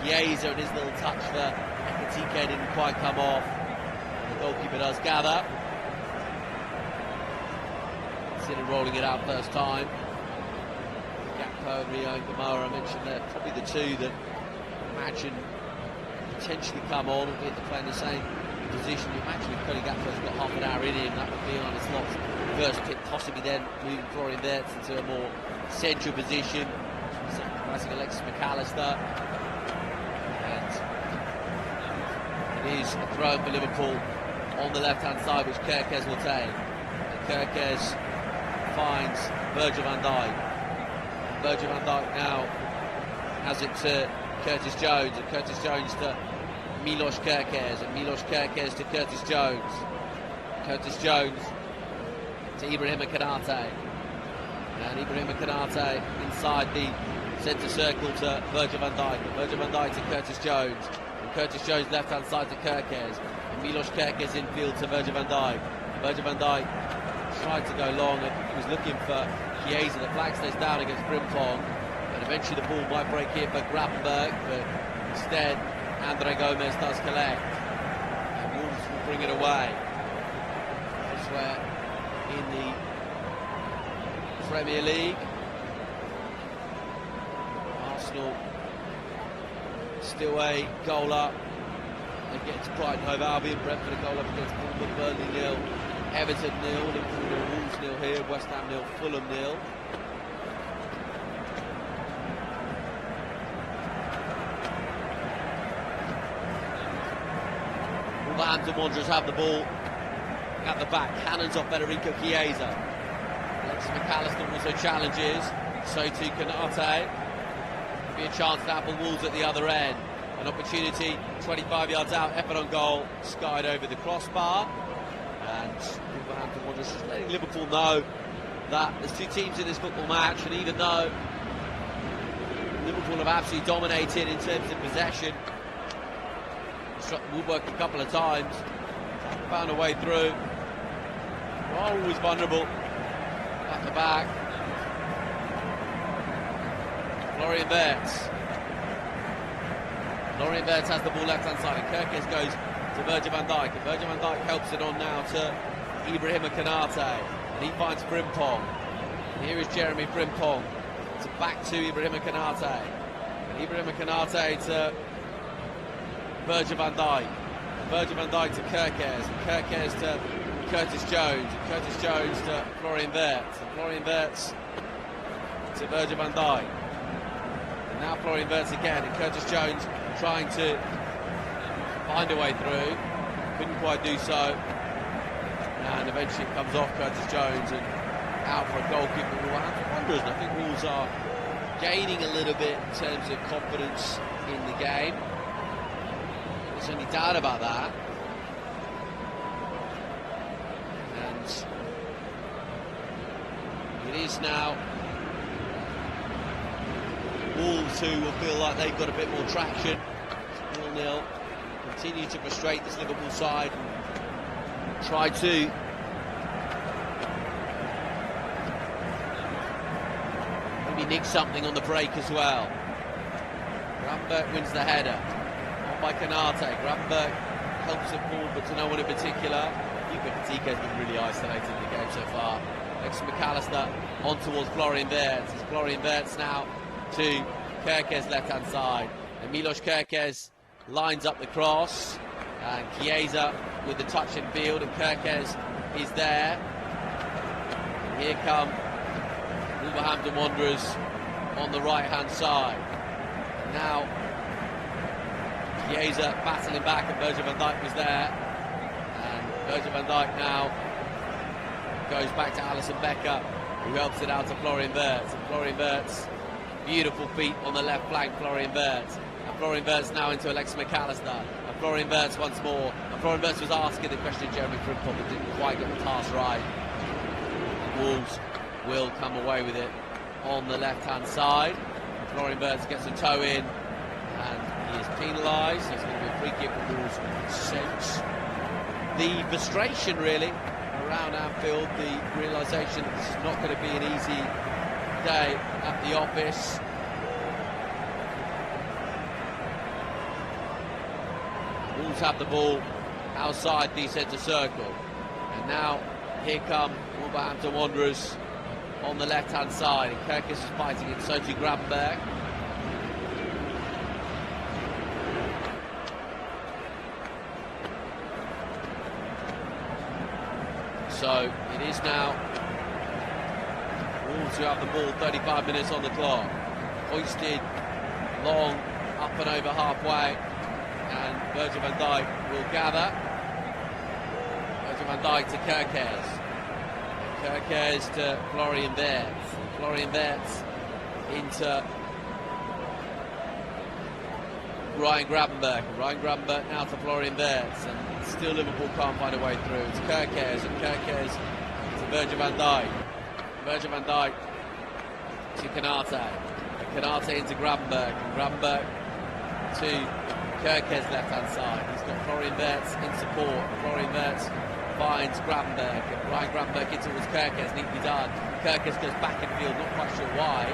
B: Chiesa, and his little touch for Ekitike didn't quite come off. And the goalkeeper does gather. Considered rolling it out first time. Gakpo and Rio and Gamara, I mentioned they're probably the two that imagine potentially come on, albeit they're playing the same position. You imagine if Cody Gakpo's got half an hour in him, that would be on his slot's first pick, possibly then moving Florian Wirtz into a more central position. Classic Alexis McAllister. And it is a throw for Liverpool on the left-hand side, which Kerkez will take. And Kerkez finds Virgil van Dijk. Virgil van Dijk now has it to Curtis Jones, and Curtis Jones to Milos Kerkez, and Milos Kerkez to Curtis Jones. Curtis Jones to Ibrahima Konate, and Ibrahima Konate inside the centre circle to Virgil van Dijk, and Virgil van Dijk to Curtis Jones, and Curtis Jones left hand side to Kerkez, and Milos Kerkez infield to Virgil van Dijk. Virgil van Dijk tried to go long, and he was looking for Chiesa. The flag stays down against Frimpong, and eventually the ball might break here for Gravenberch, but instead Andre Gomez does collect, and Wolves will bring it away. Elsewhere in the Premier League, Arsenal still a goal up against Brighton Hove Albion, Brentford a goal up against Bournemouth, Burnley 0, Everton 0, Liverpool 0, Wolves 0 here, West Ham 0, Fulham 0. Wolverhampton Wanderers have the ball at the back, cannons off Federico Chiesa. Alexis McAllister also challenges, so too Konate. Be a chance to have the Wolves at the other end. An opportunity 25 yards out, effort on goal, skied over the crossbar. And Wolverhampton Wanderers just letting Liverpool know that there's two teams in this football match, and even though Liverpool have absolutely dominated in terms of possession, struck the woodwork a couple of times, found a way through, are always vulnerable at the back. Florian Wirtz. Florian Wirtz has the ball left hand side, and Kerkez goes to Virgil van Dijk, and Virgil van Dijk helps it on now to Ibrahima Konate, and he finds Frimpong. And here is Jeremy Frimpong. It's back to Ibrahima Konate, and Ibrahima Konate to Virgil van Dijk, and Virgil van Dijk to Kerkez, and Kerkez to Curtis Jones, and Curtis Jones to Florian Wirtz, and Florian Wirtz to Virgil van Dijk, and now Florian Wirtz again, and Curtis Jones trying to find a way through, couldn't quite do so, and eventually it comes off Curtis Jones and out for a goal kick for Wolverhampton Wanderers. And I think Wolves are gaining a little bit in terms of confidence in the game. There's any doubt about that. And it is now Wolves who will feel like they've got a bit more traction. 0-0. Continue to frustrate this Liverpool side. Try to maybe nick something on the break as well. Gravenberch wins the header. On by Konate. Gravenberch helps it forward, but to no one in particular. Ekitike has been really isolated in the game so far. Alexis McAllister on towards Florian Wirtz. It's Florian Wirtz now to Kerkez left hand side. And Milos Kerkez lines up the cross, and Chiesa with the touch in field, and Kerkez is there. And here come Wolverhampton Wanderers on the right hand side. And now Chiesa battling back, and Virgil van Dijk was there, and Virgil van Dijk now goes back to Alisson Becker, who helps it out to Florian Wirtz, and Florian Wirtz, beautiful feet on the left flank, Florian Wirtz. And Florian Wirtz now into Alexis McAllister, and Florian Wirtz once more, and Florian Wirtz was asking the question, Jeremy Frimpong, but didn't quite get the pass right. Wolves will come away with it on the left-hand side. Florian Wirtz gets a toe in, and he is penalised. So it's going to be a free kick for Wolves. Sense the frustration, really, around Anfield, the realisation that this is not going to be an easy day at the office. Wolves have the ball outside the centre circle, and now here come Wolverhampton Wanderers on the left-hand side, and Kerkis is fighting it, so to Gravenberg. So it is now Wolves who have the ball, 35 minutes on the clock. Hoisted long, up and over halfway, and Virgil van Dijk will gather. Virgil van Dijk to Kerkes. Kerkes to Florian Wirtz. Florian Wirtz into Ryan Gravenberg. Ryan Gravenberg now to Florian Wirtz, and still Liverpool can't find a way through. It's Kerkes, and Kerkes to Virgil van Dijk. Virgil van Dijk to Kanate. And Kanate into Gravenberg. And Gravenberg to Kerkes left-hand side. He's got Florian Wirtz in support. Florian Wirtz finds Gravenberg. Ryan Gravenberg in towards Kerkes, neatly done. Kerkes goes back in field, not quite sure why.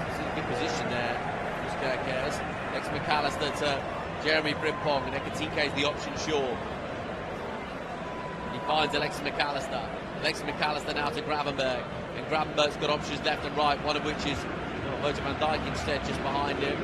B: He's in a good position there. There's Kerkes. Next McAllister to Jeremy Frimpong, and Ekatike is the option, sure. He finds Alexis McAllister. Alexis McAllister now to Gravenberg, and Gravenberg's got options left and right, one of which is Virgil van Dijk instead, just behind him.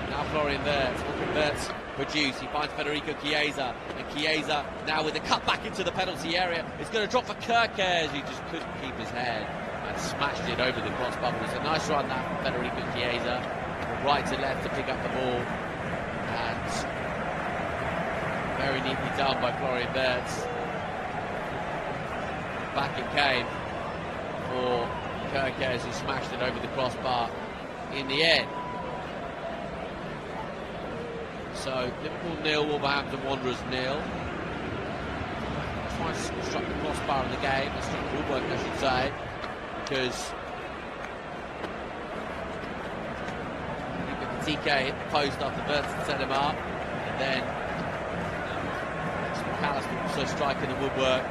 B: Now Florian Wirtz. What can Wirtz produce? He finds Federico Chiesa, and Chiesa now with a cut back into the penalty area. It's going to drop for Kerkes. He just couldn't keep his head and smashed it over the crossbar. It was a nice run that from Federico Chiesa, from right to left to pick up the ball, and very neatly done by Florian Wirtz. Back it came for Kerkes, who smashed it over the crossbar in the end. So Liverpool 0, Wolverhampton Wanderers 0. Try and struck the crossbar in the game, the struck the woodwork, I should say, because TK hit the post after Wirtz had set him up, and then McAllister also striking the woodwork.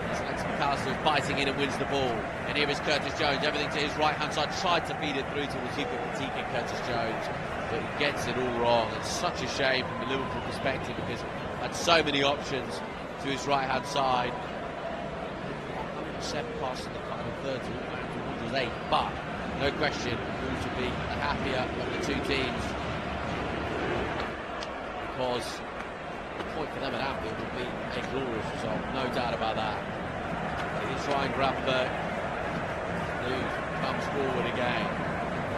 B: Alex McAllister is biting in and wins the ball, and here is Curtis Jones, everything to his right hand side, tried to feed it through towards TK Curtis Jones, but he gets it all wrong. It's such a shame from a Liverpool perspective, because he had so many options to his right hand side. 107 passes in the final third to Wolverhampton Wanderers 8, but no question, Wolves will be the happier of the two teams, because the point for them at Anfield will be a glorious result, no doubt about that. It is Ryan Gravenberg who comes forward again.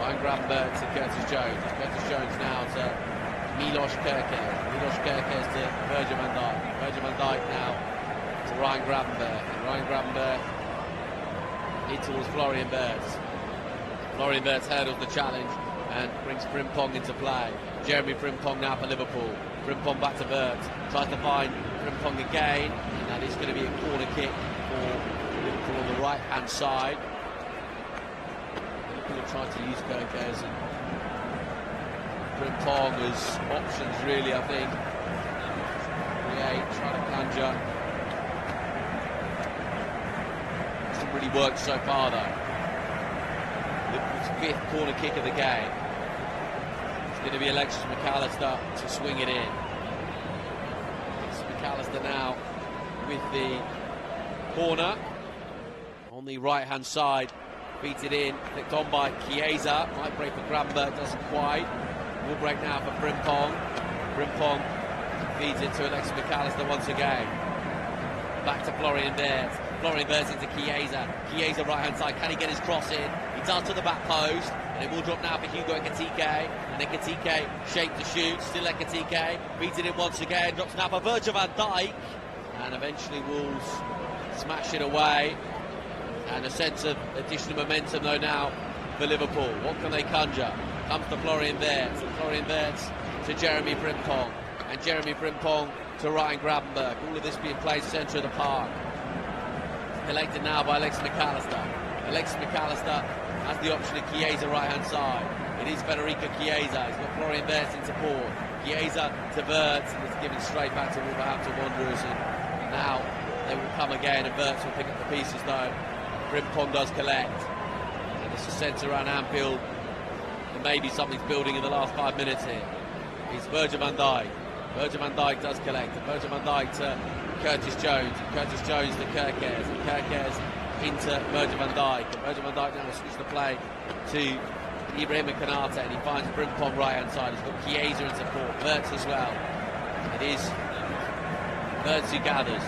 B: Ryan Gravenberg to Curtis Jones. Curtis Jones now to Milos Kerkes. Milos Kerkes to Virgil van Dijk. Virgil van Dijk now to Ryan Gravenberg. And Ryan Gravenberg in towards Florian Wirtz. Florian Wirtz hurdles the challenge and brings Frimpong into play. Jeremy Frimpong now for Liverpool. Frimpong back to Wirtz. Tries to find Frimpong again, and that is going to be a corner kick for Liverpool on the right-hand side. Liverpool have tried to use Kerkes and Frimpong as options, really, I think. Create, try to conjure. Hasn't really worked so far, though. Liverpool's fifth corner kick of the game. It's going to be Alexis McAllister to swing it in. Alexis McAllister now with the corner on the right hand side, beats it in, flicked on by Chiesa, might break for Gravenberg, doesn't quite. Will break now for Frimpong. Frimpong feeds it to Alexis McAllister once again. Back to Florian Wirtz. Florian Wirtz into Chiesa. Chiesa right hand side, can he get his cross in? He does to the back post, and it will drop now for Hugo Ekatike, and Ekatike shaped to shoot, still Ekatike, beats it in once again, drops now for Virgil van Dijk, and eventually Wolves smash it away, and a sense of additional momentum though now for Liverpool. What can they conjure? Comes to Florian Wirtz, and Florian Wirtz to Jeremy Frimpong, and Jeremy Frimpong to Ryan Gravenberch. All of this being played centre of the park. Collected now by Alexis McAllister. Alexis McAllister has the option of Chiesa right-hand side. It is Federico Chiesa. He's got Florian Wirtz in support. Chiesa to Wirtz, and it's given straight back to Wolverhampton Wanderers. And now they will come again, and Wirtz will pick up the pieces though. Frimpong does collect. And it's a sense around Anfield that maybe something's building in the last 5 minutes here. It's Virgil van Dijk. Virgil van Dijk does collect. And Virgil van Dijk to Curtis Jones. And Curtis Jones to Kerkez. And Kerkez into Virgil van Dijk. And Virgil van Dijk now will switch the play to Ibrahim Konate, and he finds Frimpong right-hand side. He's got Chiesa in support. Wirtz as well. It is Wirtz who gathers.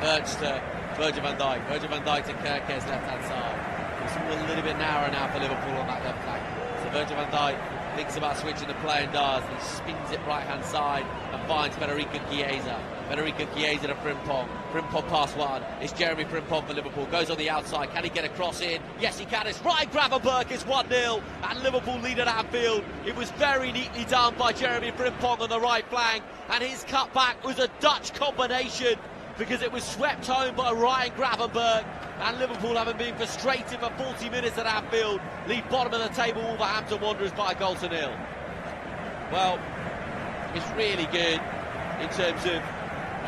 B: Wirtz to Virgil van Dijk. Virgil van Dijk to Kerkez left-hand side. It's all a little bit narrower now for Liverpool on that left flank. So Virgil van Dijk thinks about switching the play and does. And he spins it right-hand side and finds Federico Chiesa. Federico Chiesa to Frimpong. Frimpong past one. It's Jeremy Frimpong for Liverpool. Goes on the outside. Can he get a cross in? Yes, he can. It's Ryan Gravenberch. It's 1-0. And Liverpool lead at Anfield. It was very neatly done by Jeremy Frimpong on the right flank. And his cutback was a Dutch combination, because it was swept home by Ryan Gravenberch. And Liverpool, having been frustrated for 40 minutes at Anfield, lead bottom of the table Wolverhampton Wanderers by 1-0. Well, it's really good in terms of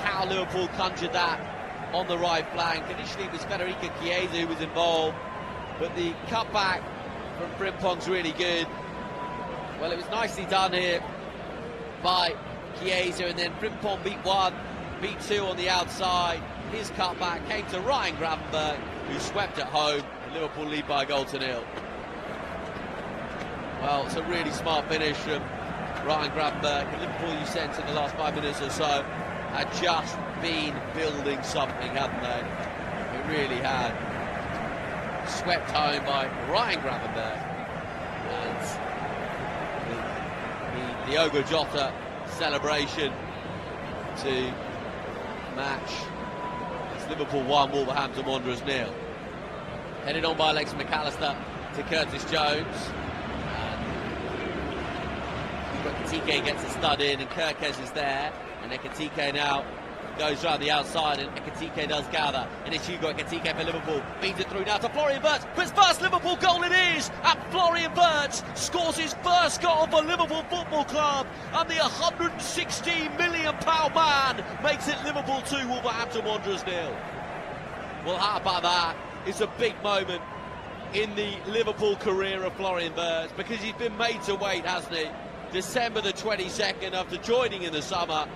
B: how Liverpool conjured that on the right flank. Initially it was Federico Chiesa who was involved, but the cutback from Frimpong's really good. Well, it was nicely done here by Chiesa, and then Frimpong beat one, beat two on the outside. His cutback came to Ryan Gravenberch, who swept it home, and Liverpool lead by 1-0. Well, it's a really smart finish from Ryan Gravenberch. And Liverpool, you sense in the last 5 minutes or so, had just been building something, hadn't they? It really had. Swept home by Ryan Gravenberch. And the Diogo Jota celebration to match. It's Liverpool 1, Wolverhampton Wanderers 0. Headed on by Alexis McAllister to Curtis Jones. Ekitike gets a stud in, and Kerkez is there, and Ekitike now goes round the outside, and Ekitike does gather, and it's Hugo Ekitike for Liverpool, feeds it through now to Florian Wirtz, but his first Liverpool goal it is, and Florian Wirtz scores his first goal for Liverpool Football Club, and the £116 million man makes it Liverpool 2, Wolverhampton Wanderers 0. Well, how about that? It's a big moment in the Liverpool career of Florian Wirtz, because he's been made to wait, hasn't he? December the 22nd, after joining in the summer,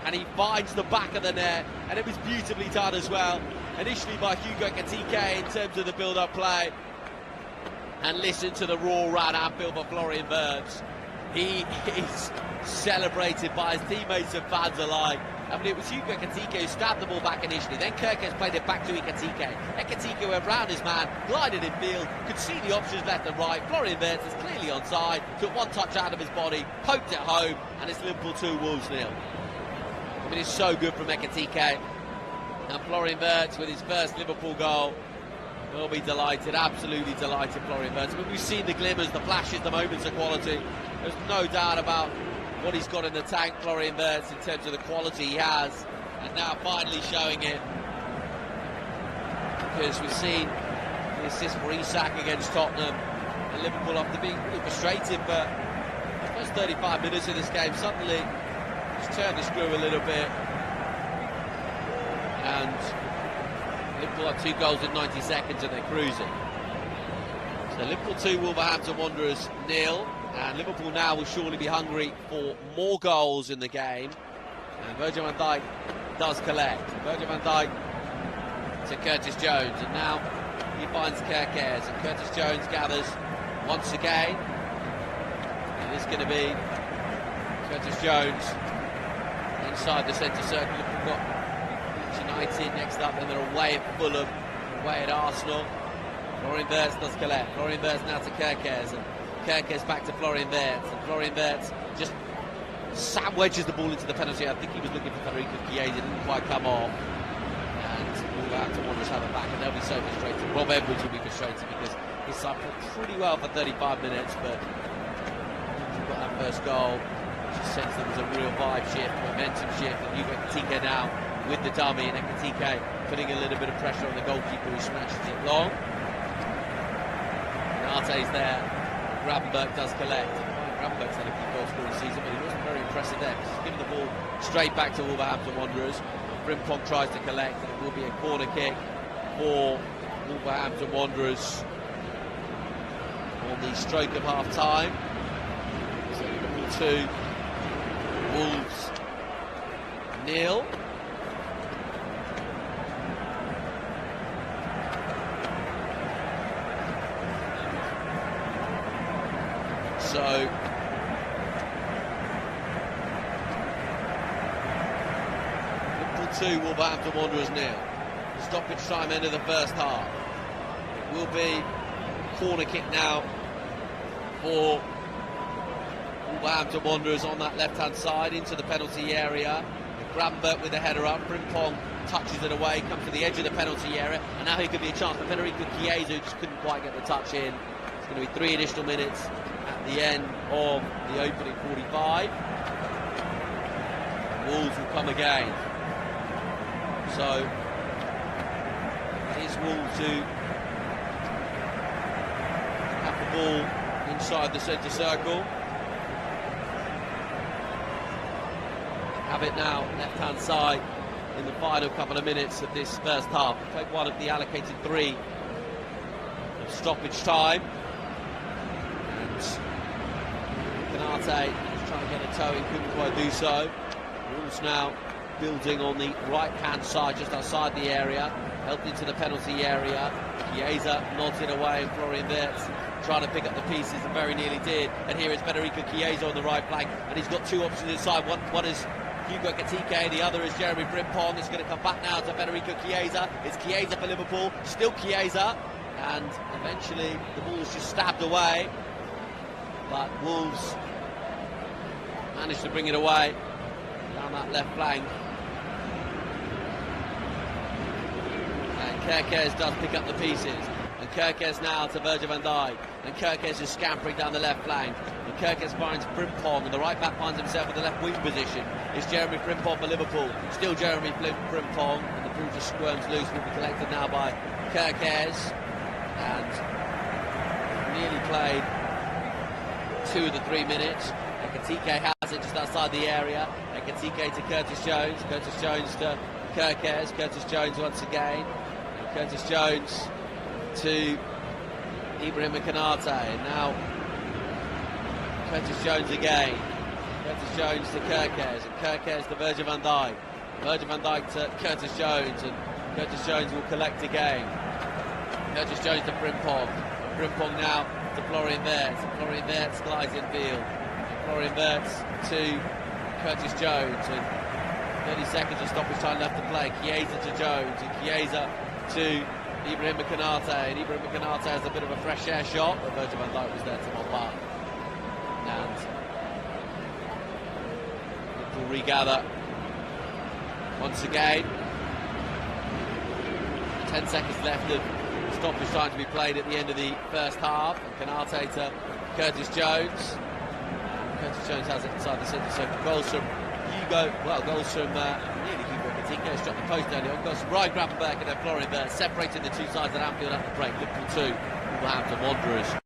B: and he finds the back of the net, and it was beautifully done as well, initially by Hugo Ekitike in terms of the build-up play. And listen to the roar around Anfield for Florian Wirtz. He is celebrated by his teammates and fans alike. I mean, it was Hugo Ekitike who stabbed the ball back initially, then Kerkez played it back to Ekitike. Ekitike went round his man, glided in field, could see the options left and right. Florian Wirtz is clearly onside, took one touch out of his body, poked it home, and it's Liverpool 2, Wolves 0. I mean, it's so good from Ekitike. And Florian Wirtz with his first Liverpool goal will be delighted, absolutely delighted, Florian Wirtz. I mean, we've seen the glimmers, the flashes, the moments of quality. There's no doubt about what he's got in the tank, Florian Wirtz, in terms of the quality he has, and now finally showing it, because we've seen the assist for Isak against Tottenham, and Liverpool, after being pretty frustrated, but the first 35 minutes of this game suddenly just turned the screw a little bit, and Liverpool have 2 goals in 90 seconds and they're cruising. So Liverpool 2, Wolverhampton Wanderers 0. And Liverpool now will surely be hungry for more goals in the game. And Virgil van Dijk does collect. Virgil van Dijk to Curtis Jones. And now he finds Kerkez. And Curtis Jones gathers once again. And it's going to be Curtis Jones inside the centre circle. We've got Leeds United next up. And they're away at Fulham, away at Arsenal. Florian Wirtz does collect. Florian Wirtz now to Kerkez. And Kerkez back to Florian Wirtz, and Florian Wirtz just wedges the ball into the penalty. I think he was looking for Federico Chiesa, didn't quite come off, and Wolverhampton Wanderers have it back, and they'll be so frustrated. Rob Edwards will be frustrated because his side played pretty well for 35 minutes, but he's got that first goal, just sense there was a real vibe shift, momentum shift, and Hugo Ekitike now with the dummy, and Ekitike putting a little bit of pressure on the goalkeeper who smashes it long. Narte's there. Gravenberch does collect. Gravenberch's had a good goal scoring season, but he wasn't very impressive there. He's giving the ball straight back to Wolverhampton Wanderers. Frimpong tries to collect, and it will be a corner kick for Wolverhampton Wanderers on the stroke of half time. So Liverpool 2, Wolves 0. So Liverpool 2, Wolverhampton Wanderers 0. Stoppage time, end of the first half. It will be corner kick now for Wolverhampton Wanderers on that left-hand side into the penalty area. Gravenberch with the header up. Frimpong touches it away, comes to the edge of the penalty area, and now he could be a chance for Federico Chiesa, who just couldn't quite get the touch in. It's going to be 3 additional minutes at the end of the opening 45. Wolves will come again. So it is Wolves who have the ball inside the centre circle. Have it now left-hand side in the final couple of minutes of this first half. We'll take one of the allocated 3 of stoppage time. And Canate was trying to get a toe in, couldn't quite do so. Wolves now building on the right-hand side, just outside the area, helped into the penalty area. Chiesa nods it away, and Florian Wirtz trying to pick up the pieces and very nearly did. And here is Federico Chiesa on the right flank, and he's got 2 options inside. One is Hugo Ekitike, the other is Jeremy Frimpong. It's going to come back now to Federico Chiesa. It's Chiesa for Liverpool, still Chiesa, and eventually the ball's just stabbed away, but Wolves managed to bring it away down that left flank. And Kerkez does pick up the pieces, and Kerkez now to Virgil van Dijk, and Kerkez is scampering down the left flank, and Kerkez finds Frimpong, and the right back finds himself in the left wing position. It's Jeremy Frimpong for Liverpool, still Jeremy Frimpong, and the ball just squirms loose, will be collected now by Kerkez, and nearly played 2 of the 3 minutes. Ekitike has it just outside the area. Ekitike to Curtis Jones. Curtis Jones to Kerkez. Curtis Jones once again. And Curtis Jones to Ibrahim Konate. And now Curtis Jones again. Curtis Jones to Kerkez. And Kerkez to Virgil van Dijk. Virgil van Dijk to Curtis Jones. And Curtis Jones will collect again. Curtis Jones to Frimpong. Frimpong now to Florian Wirtz. Florian Wirtz glides in field. Florian Wirtz to Curtis Jones, and 30 seconds of stoppage time left to play. Chiesa to Jones, and Chiesa to Ibrahim Konate, and Ibrahim Konate has a bit of a fresh air shot, but Virgil van Dijk was there to mop up. And Liverpool regather once again. 10 seconds left of stoppage time to be played at the end of the first half. And Konate to Curtis Jones. Curtis Jones has it inside the centre circle. Goals from nearly Hugo Ekitike, struck the post early on. Goals from Ryan Gravenberch and then Florian Wirtz, separating the 2 sides at Anfield at the break. Liverpool 2, Wolverhampton Wanderers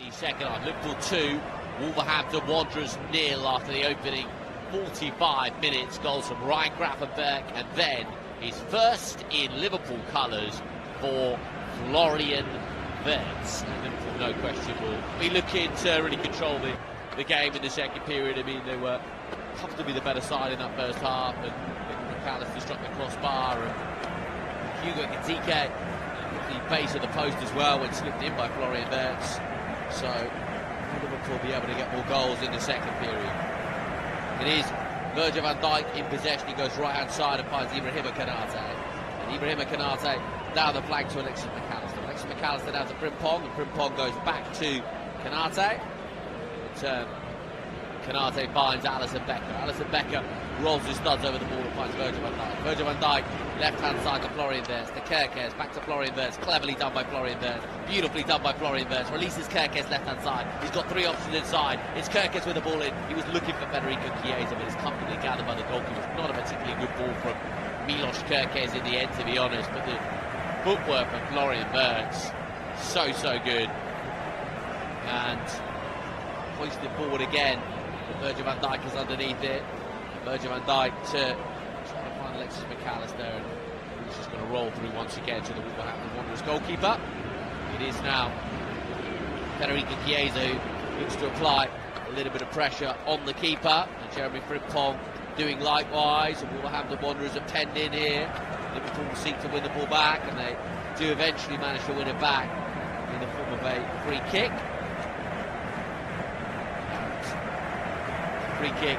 A: The second half, Liverpool 2, Wolverhampton Wanderers 0 after the opening 45 minutes. Goals from Ryan Gravenberch, and then his first in Liverpool colours for Florian Wirtz. And Liverpool, no question, will be looking to really control the game in the second period. I mean, they were comfortably the better side in that first half, and McAllister struck the crossbar, and Hugo Ekitike at the base of the post as well when slipped in by Florian Wirtz. So Liverpool will be able to get more goals in the second period. It is Virgil van Dijk in possession. He goes right hand side and finds Ibrahima Konate, and Ibrahima Konate down the flank to Alexis McAllister. Alexis McAllister down to Frimpong, and Frimpong goes back to Konate. Konate finds Alisson Becker. Alisson Becker rolls his studs over the ball and finds Virgil van Dijk. Virgil van Dijk left-hand side to Florian Wirtz, to Kerkez, back to Florian Wirtz. Cleverly done by Florian Wirtz. Beautifully done by Florian Wirtz. Releases Kerkez left-hand side. He's got three options inside. It's Kerkez with the ball in. He was looking for Federico Chiesa, but it's comfortably gathered by the goalkeeper. Not a particularly good ball from Milos Kerkez in the end, to be honest, but the footwork of Florian Wirtz, so good. And hoisted forward again. Virgil van Dijk is underneath it. Virgil van Dijk to try to find Alexis McAllister, and he's just going to roll through once again to the Wolverhampton Wanderers goalkeeper. It is now Federico Chiesa who looks to apply a little bit of pressure on the keeper, and Jeremy Frimpong doing likewise. And Wolverhampton Wanderers have penned in here. Liverpool seek to win the ball back, and they do eventually manage to win it back in the form of a free kick. Free kick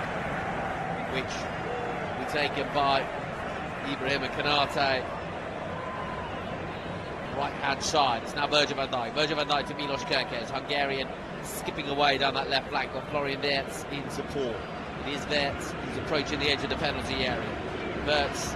A: which will be taken by Ibrahima Konate, right hand side. It's now Virgil van Dijk. Virgil van Dijk to Milos Kerkez, Hungarian, skipping away down that left flank of Florian Wirtz in support. It is Wirtz who's approaching the edge of the penalty area. Wirtz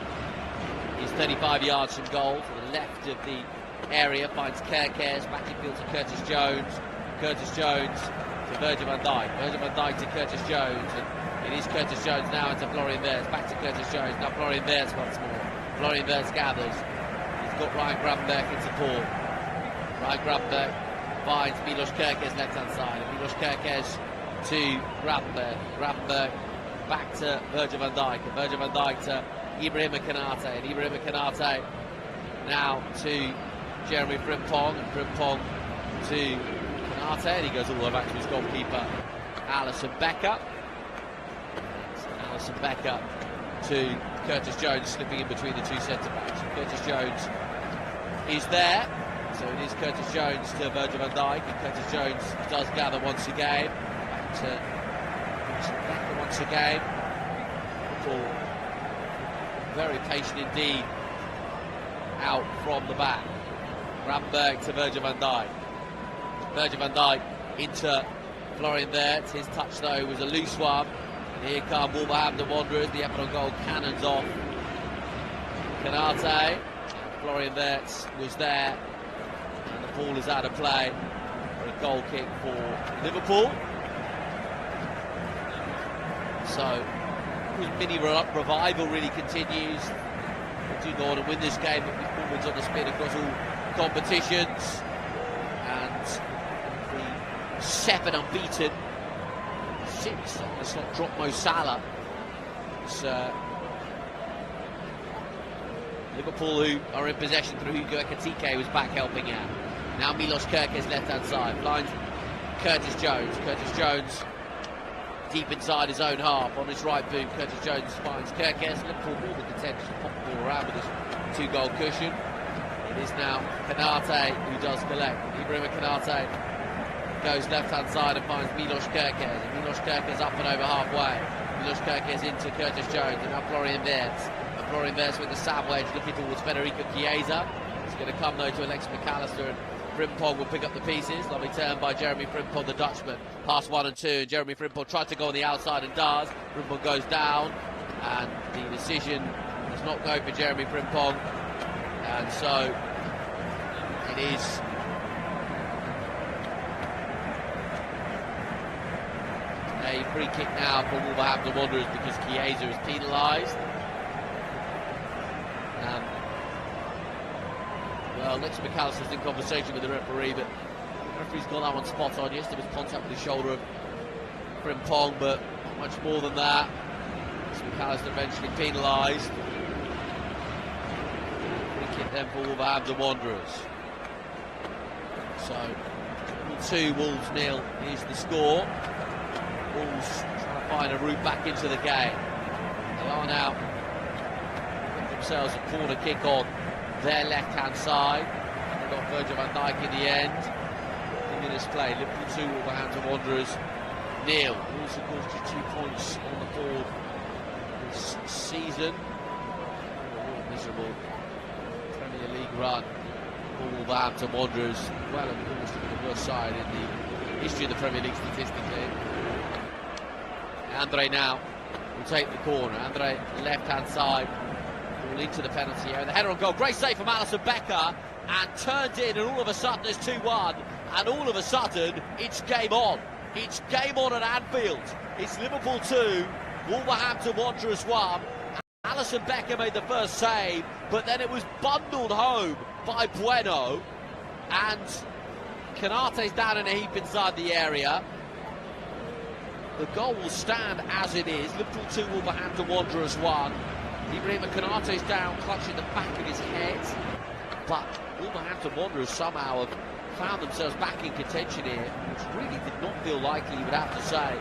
A: is 35 yards from goal, to the left of the area, finds Kerkez, back in field to Curtis Jones. Curtis Jones to Virgil van Dijk. Virgil van Dijk to Curtis Jones, and it is Curtis Jones now into Florian Wirtz. Back to Curtis Jones. Now Florian Wirtz once more. Florian Wirtz gathers. He's got Ryan Gravenberch in support. Ryan Gravenberch finds Milos Kerkez left hand side, and Milos Kerkez to Gravenberch. Gravenberch back to Virgil van Dijk, and Virgil van Dijk to Ibrahima Konate, and Ibrahima Konate now to Jeremy Frimpong, and Frimpong to Konate, and he goes all the way back to his goalkeeper, Alisson Becker. Alisson Becker to Curtis Jones, slipping in between the two centre-backs. Curtis Jones is there, so it is Curtis Jones to Virgil van Dijk, and Curtis Jones does gather once again. Back to Becker once again. Very patient indeed out from the back. Gravenberch to Virgil van Dijk. Virgil van Dijk into Florian Wirtz. His touch though was a loose one. And here come Wolverhampton Wanderers. The effort on goal cannons off. Konate. Florian Wirtz was there. And the ball is out of play for a goal kick for Liverpool. So mini revival really continues. They do go on and win this game, but performance on the spin across all competitions. And the 7 unbeaten, 6 let's not drop Mo Salah. It's Liverpool who are in possession through Hugo Ekitike, who's back helping out. Now Milos Kerkez left hand side, blinds Curtis Jones. Curtis Jones deep inside his own half on his right boot. Curtis Jones finds Kerkez. Liverpool more than content to pop the ball around with his 2-goal cushion. It is now Konate who does collect. Ibrahima Konate goes left hand side and finds Milos Kerkez. And Milos Kerkez up and over halfway. Milos Kerkez into Curtis Jones, and now Florian Wirtz. And Florian Wirtz with the sandwich looking towards Federico Chiesa. It's going to come though to Alexis McAllister, and Frimpong will pick up the pieces. Lovely turn by Jeremy Frimpong, the Dutchman. Pass 1 and 2, and Jeremy Frimpong tried to go on the outside and does. Frimpong goes down, and the decision does not go for Jeremy Frimpong. And so it is a free kick now for Wolverhampton Wanderers because Chiesa is penalised. Well, Alexis McAllister's in conversation with the referee, but the referee
B: referee's got that one spot on. Yes, there was contact with the shoulder of Frimpong, but not much more than that. McAllister eventually penalised. Free kick then for Wolverhampton Wanderers. So 2, Wolves 0 is the score. Wolves trying to find a route back into the game. They are now putting themselves a corner kick on their left-hand side. They've got Virgil van Dijk in the end. 50 minutes play. Liverpool 2, Wolverhampton Wanderers 0. Wolves, of course, just 2 points on the board this season. A miserable Premier League run for Wolverhampton Wanderers. Well, of course, to be the worst side in the history of the Premier League statistically. Andre now will take the corner. Andre, left-hand side, ball into the penalty area. The header on goal. Great save from Alisson Becker, and turned in, and all of a sudden it's 2-1, and all of a sudden it's game on. It's game on at Anfield. It's Liverpool 2, Wolverhampton Wanderers 1. Alisson Becker made the first save, but then it was bundled home by Bueno, and Konaté's down in a heap inside the area. The goal will stand as it is. Liverpool 2, Wolverhampton Wanderers 1. Ibrahim Konaté's down, clutching the back of his head, but Wolverhampton Wanderers somehow have found themselves back in contention here, which really did not feel likely, you would have to say.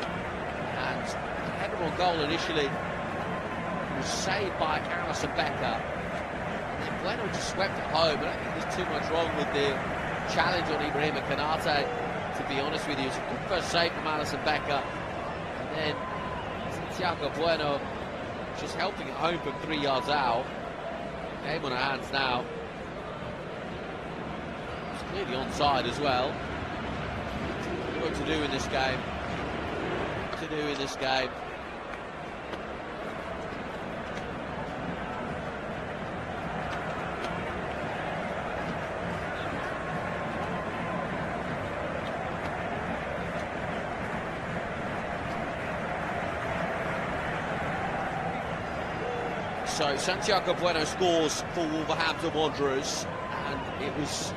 B: And the header on goal initially was saved by Alisson Becker, and then Bueno just swept it home. I don't think there's too much wrong with the challenge on Ibrahim Konaté, to be honest with you. It's a good first save from Alisson Becker, and then Santiago Bueno just helping it home from 3 yards out. Game on our hands now. It's clearly onside as well. What to do in this game? What to do in this game? So Santiago Bueno scores for Wolverhampton Wanderers, and it was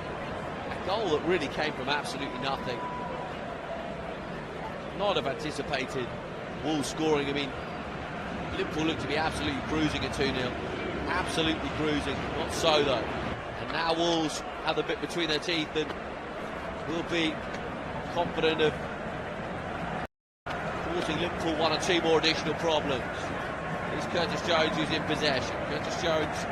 B: a goal that really came from absolutely nothing. Not have anticipated Wolves scoring. I mean, Liverpool looked to be absolutely cruising at 2-0. Absolutely cruising, not so though. And now Wolves have the bit between their teeth and will be confident of causing Liverpool 1 or 2 more additional problems. It's Curtis Jones who's in possession. Curtis Jones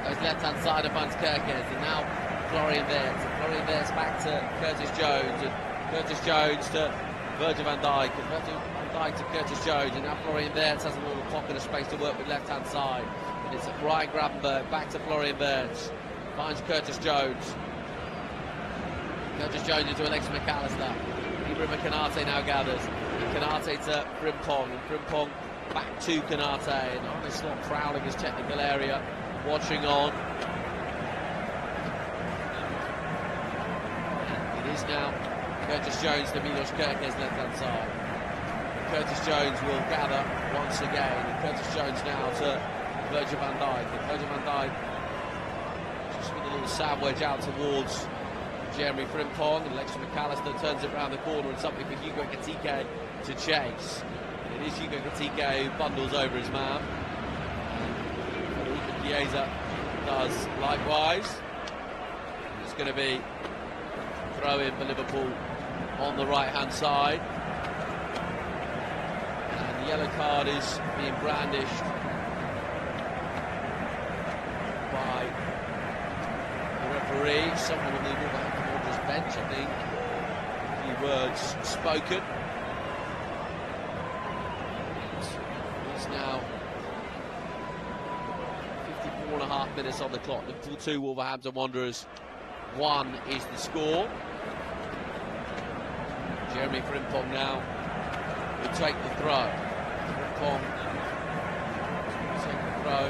B: goes left-hand side and finds Kerkez, and now Florian Wirtz. Florian Wirtz back to Curtis Jones, and Curtis Jones to Virgil van Dijk, and Virgil van Dijk to Curtis Jones, and now Florian Wirtz has a little pocket of space to work with left-hand side. And it's Ryan Gravenberch back to Florian Wirtz, finds Curtis Jones. Curtis Jones into Alexis McAllister. Ibrahim Konaté now gathers. Konaté to Frimpong, and Frimpong back to Konaté, and Arne Slot prowling his technical area, watching on. And it is now Curtis Jones to Milos Kerkez left-hand side. Curtis Jones will gather once again, and Curtis Jones now to Virgil van Dijk. And Virgil van Dijk just with a little sandwich out towards Jeremy Frimpong, and Alexis McAllister turns it round the corner, and something for Hugo Ekitike to chase. It is Hugo Ekitike who bundles over his man. Federico Chiesa does likewise. And it's going to be throw in for Liverpool on the right-hand side. And the yellow card is being brandished by the referee. Someone on the Wolverhampton Wanderers bench, I think. A few words spoken. Now 54.5 minutes on the clock. Liverpool 2, Wolverhampton Wanderers 1 is the score. Jeremy Frimpong now will take the throw. Frimpong will take the throw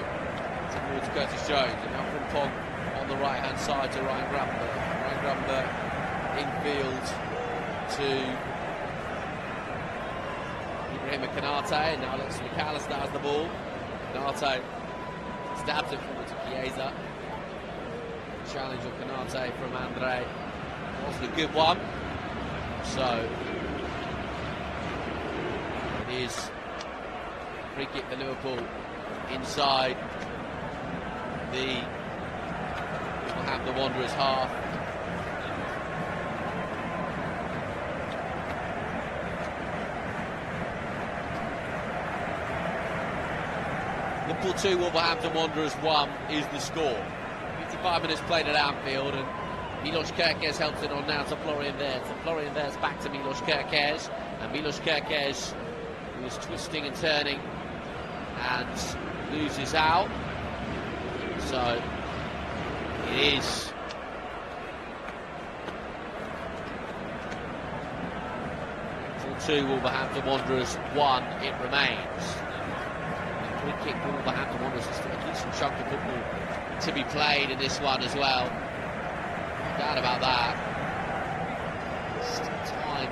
B: towards Curtis Jones, and now Frimpong on the right hand side to Ryan Gravenberch. Ryan Gravenberch infield to Ibrahim Konaté, and now Alexis McAllister has the ball. Konaté stabs it forward to Chiesa. Challenge of Konaté from Andre. wasn't a good one. So it is free kick for Liverpool inside the Wolverhampton Wanderers half. Liverpool 2, Wolverhampton Wanderers 1 is the score. 55 minutes played at Anfield, and Milos Kerkez helps it on now to Florian Wirtz. And Florian Wirtz back to Milos Kerkez, and Milos Kerkez, who was twisting and turning and loses out. So it is Liverpool 2, Wolverhampton Wanderers 1 it remains. Free kick for Wolverhampton Wanderers. There's still a decent chunk of football to be played in this one as well. No doubt about that. Still time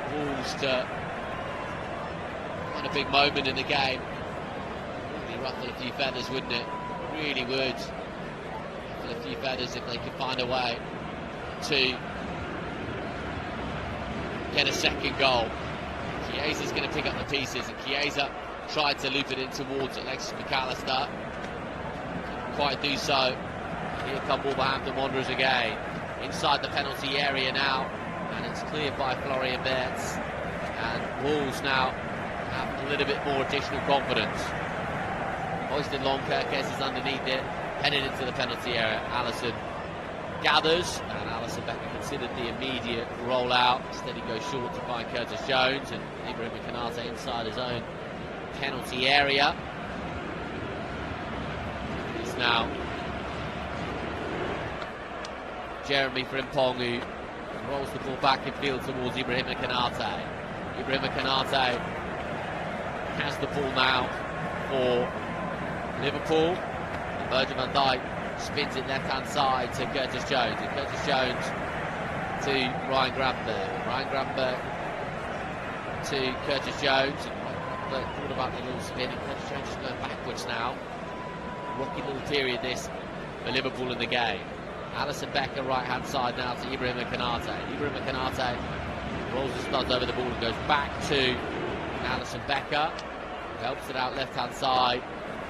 B: for Wolves to find a big moment in the game. Really ruffle a few feathers, wouldn't it? Really would. Ruffle a few feathers if they could find a way to get a second goal. Chiesa's going to pick up the pieces, and Chiesa tried to loop it in towards Alexis McAllister. Couldn't quite do so. Here come Wolverhampton Wanderers again. Inside the penalty area now, and it's cleared by Florian Wirtz. And Wolves now have a little bit more additional confidence. Hoisted long, Kerkez is underneath it, headed into the penalty area. Alisson gathers, and Alisson Becker considered the immediate rollout. Instead he goes short to find Curtis Jones, and Ibrahim Konate inside his own penalty area. It's now Jeremy Frimpong who rolls the ball back in field towards Ibrahim Konate. Ibrahim Konate has the ball now for Liverpool. And Virgil van Dijk spins it left hand side to Curtis Jones, and Curtis Jones to Ryan Gravenberch. Ryan Gravenberch to Curtis Jones. Thought about the little spin, and Curtis Jones is going backwards now. Rocky little period this for Liverpool in the game. Alisson Becker right hand side now to Ibrahim Konate. Ibrahim Konate rolls the studs over the ball and goes back to Alisson Becker, who helps it out left hand side,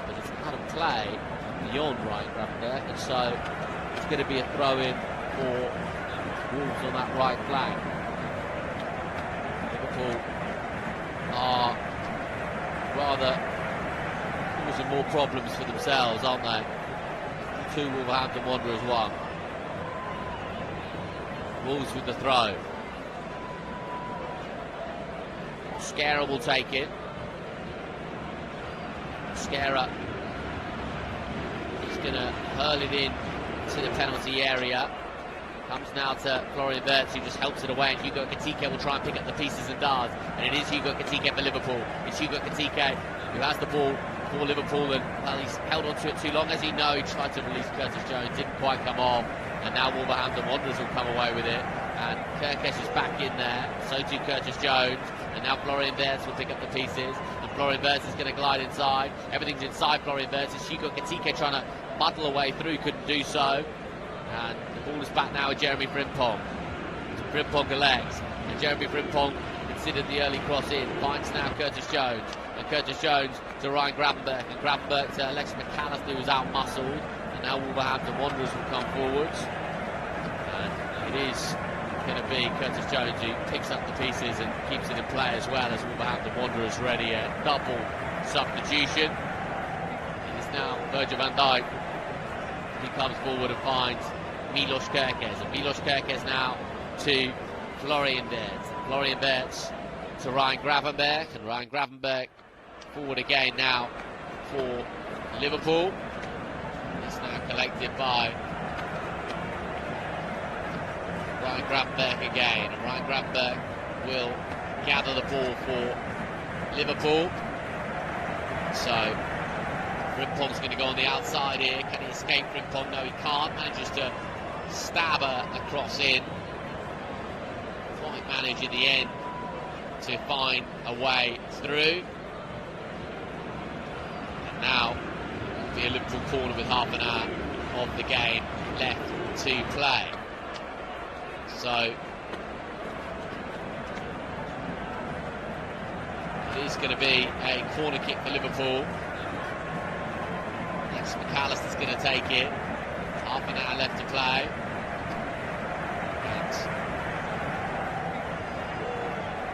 B: but it's out of play beyond Ryan Gravenberch, and so it's going to be a throw in for Wolves on that right flank. Liverpool are rather causing more problems for themselves, aren't they? 2 Wolverhampton Wanderers 1. Wolves with the throw. Scara will take it. Scara is going to hurl it in to the penalty area. Comes now to Florian Wirtz, who just helps it away, and Hugo Ekitike will try and pick up the pieces and does. And it is Hugo Ekitike for Liverpool. It's Hugo Ekitike who has the ball for Liverpool, and well, he's held on to it too long, as he knows. He tried to release Curtis Jones, didn't quite come off, and now Wolverhampton Wanderers will come away with it. And Kerkez is back in there, so too Curtis Jones, and now Florian Wirtz will pick up the pieces, and Florian Wirtz is going to glide inside. Everything's inside Florian Wirtz. It's Hugo Ekitike trying to muddle away through, couldn't do so. And the ball is back now with Jeremy Frimpong. Frimpong elects, and Jeremy Frimpong considered the early cross in, finds now Curtis Jones, and Curtis Jones to Ryan Gravenberch, and Gravenberch to Alexis McAllister, who was out-muscled, and now Wolverhampton Wanderers will come forwards. And it is going to be Curtis Jones who picks up the pieces and keeps it in play, as well as Wolverhampton Wanderers ready a double substitution. It is now Virgil van Dijk. He comes forward and finds Milos Kerkez, and Milos Kerkez now to Florian Wirtz. Florian Wirtz to Ryan Gravenberch, and Ryan Gravenberch forward again now for Liverpool. It's now collected by Ryan Gravenberch again, and Ryan Gravenberch will gather the ball for Liverpool. So Frimpong's going to go on the outside here. Can he escape Frimpong? No, he can't. Manages to stab a cross in. Quite manage in the end to find a way through. And now it'll be a Liverpool corner with half an hour of the game left to play.
A: So it is going to be a corner kick for Liverpool. Next, McAllister's going to take it. Half an hour left to play.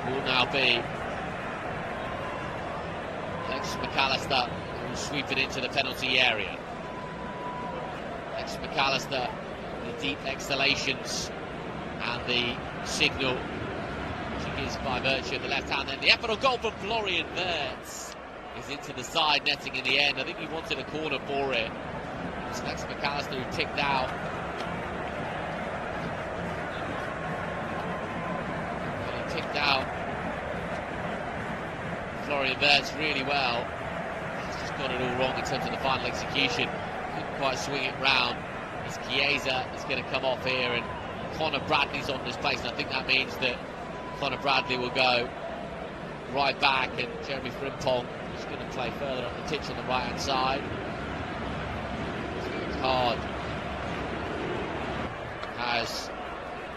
A: And will now be Alexis McAllister who will sweep it into the penalty area. Alexis McAllister, the deep exhalations and the signal she gives by virtue of the left hand. And the effort on goal from Florian Wirtz is into the side netting in the end. I think he wanted a corner for it. It's Alexis McAllister who ticked out. And he ticked out Florian Wirtz really well. He's just got it all wrong in terms of the final execution. Couldn't quite swing it round. It's Chiesa is going to come off here, and Connor Bradley's on this place, and I think that means that Connor Bradley will go right back, and Jeremy Frimpong is going to play further up the pitch on the right hand side. It's hard. Has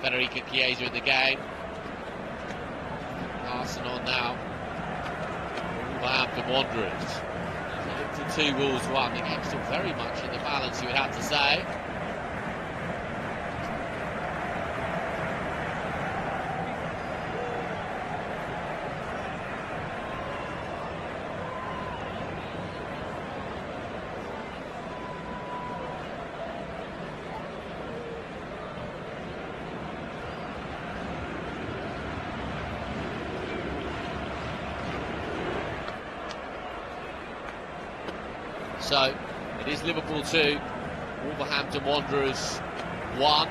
A: Federico Chiesa in the game. Passing on now. Wolverhampton Wanderers. So 2 Wolves 1. The game's still very much in the balance, you would have to say. So it is Liverpool 2, Wolverhampton Wanderers 1.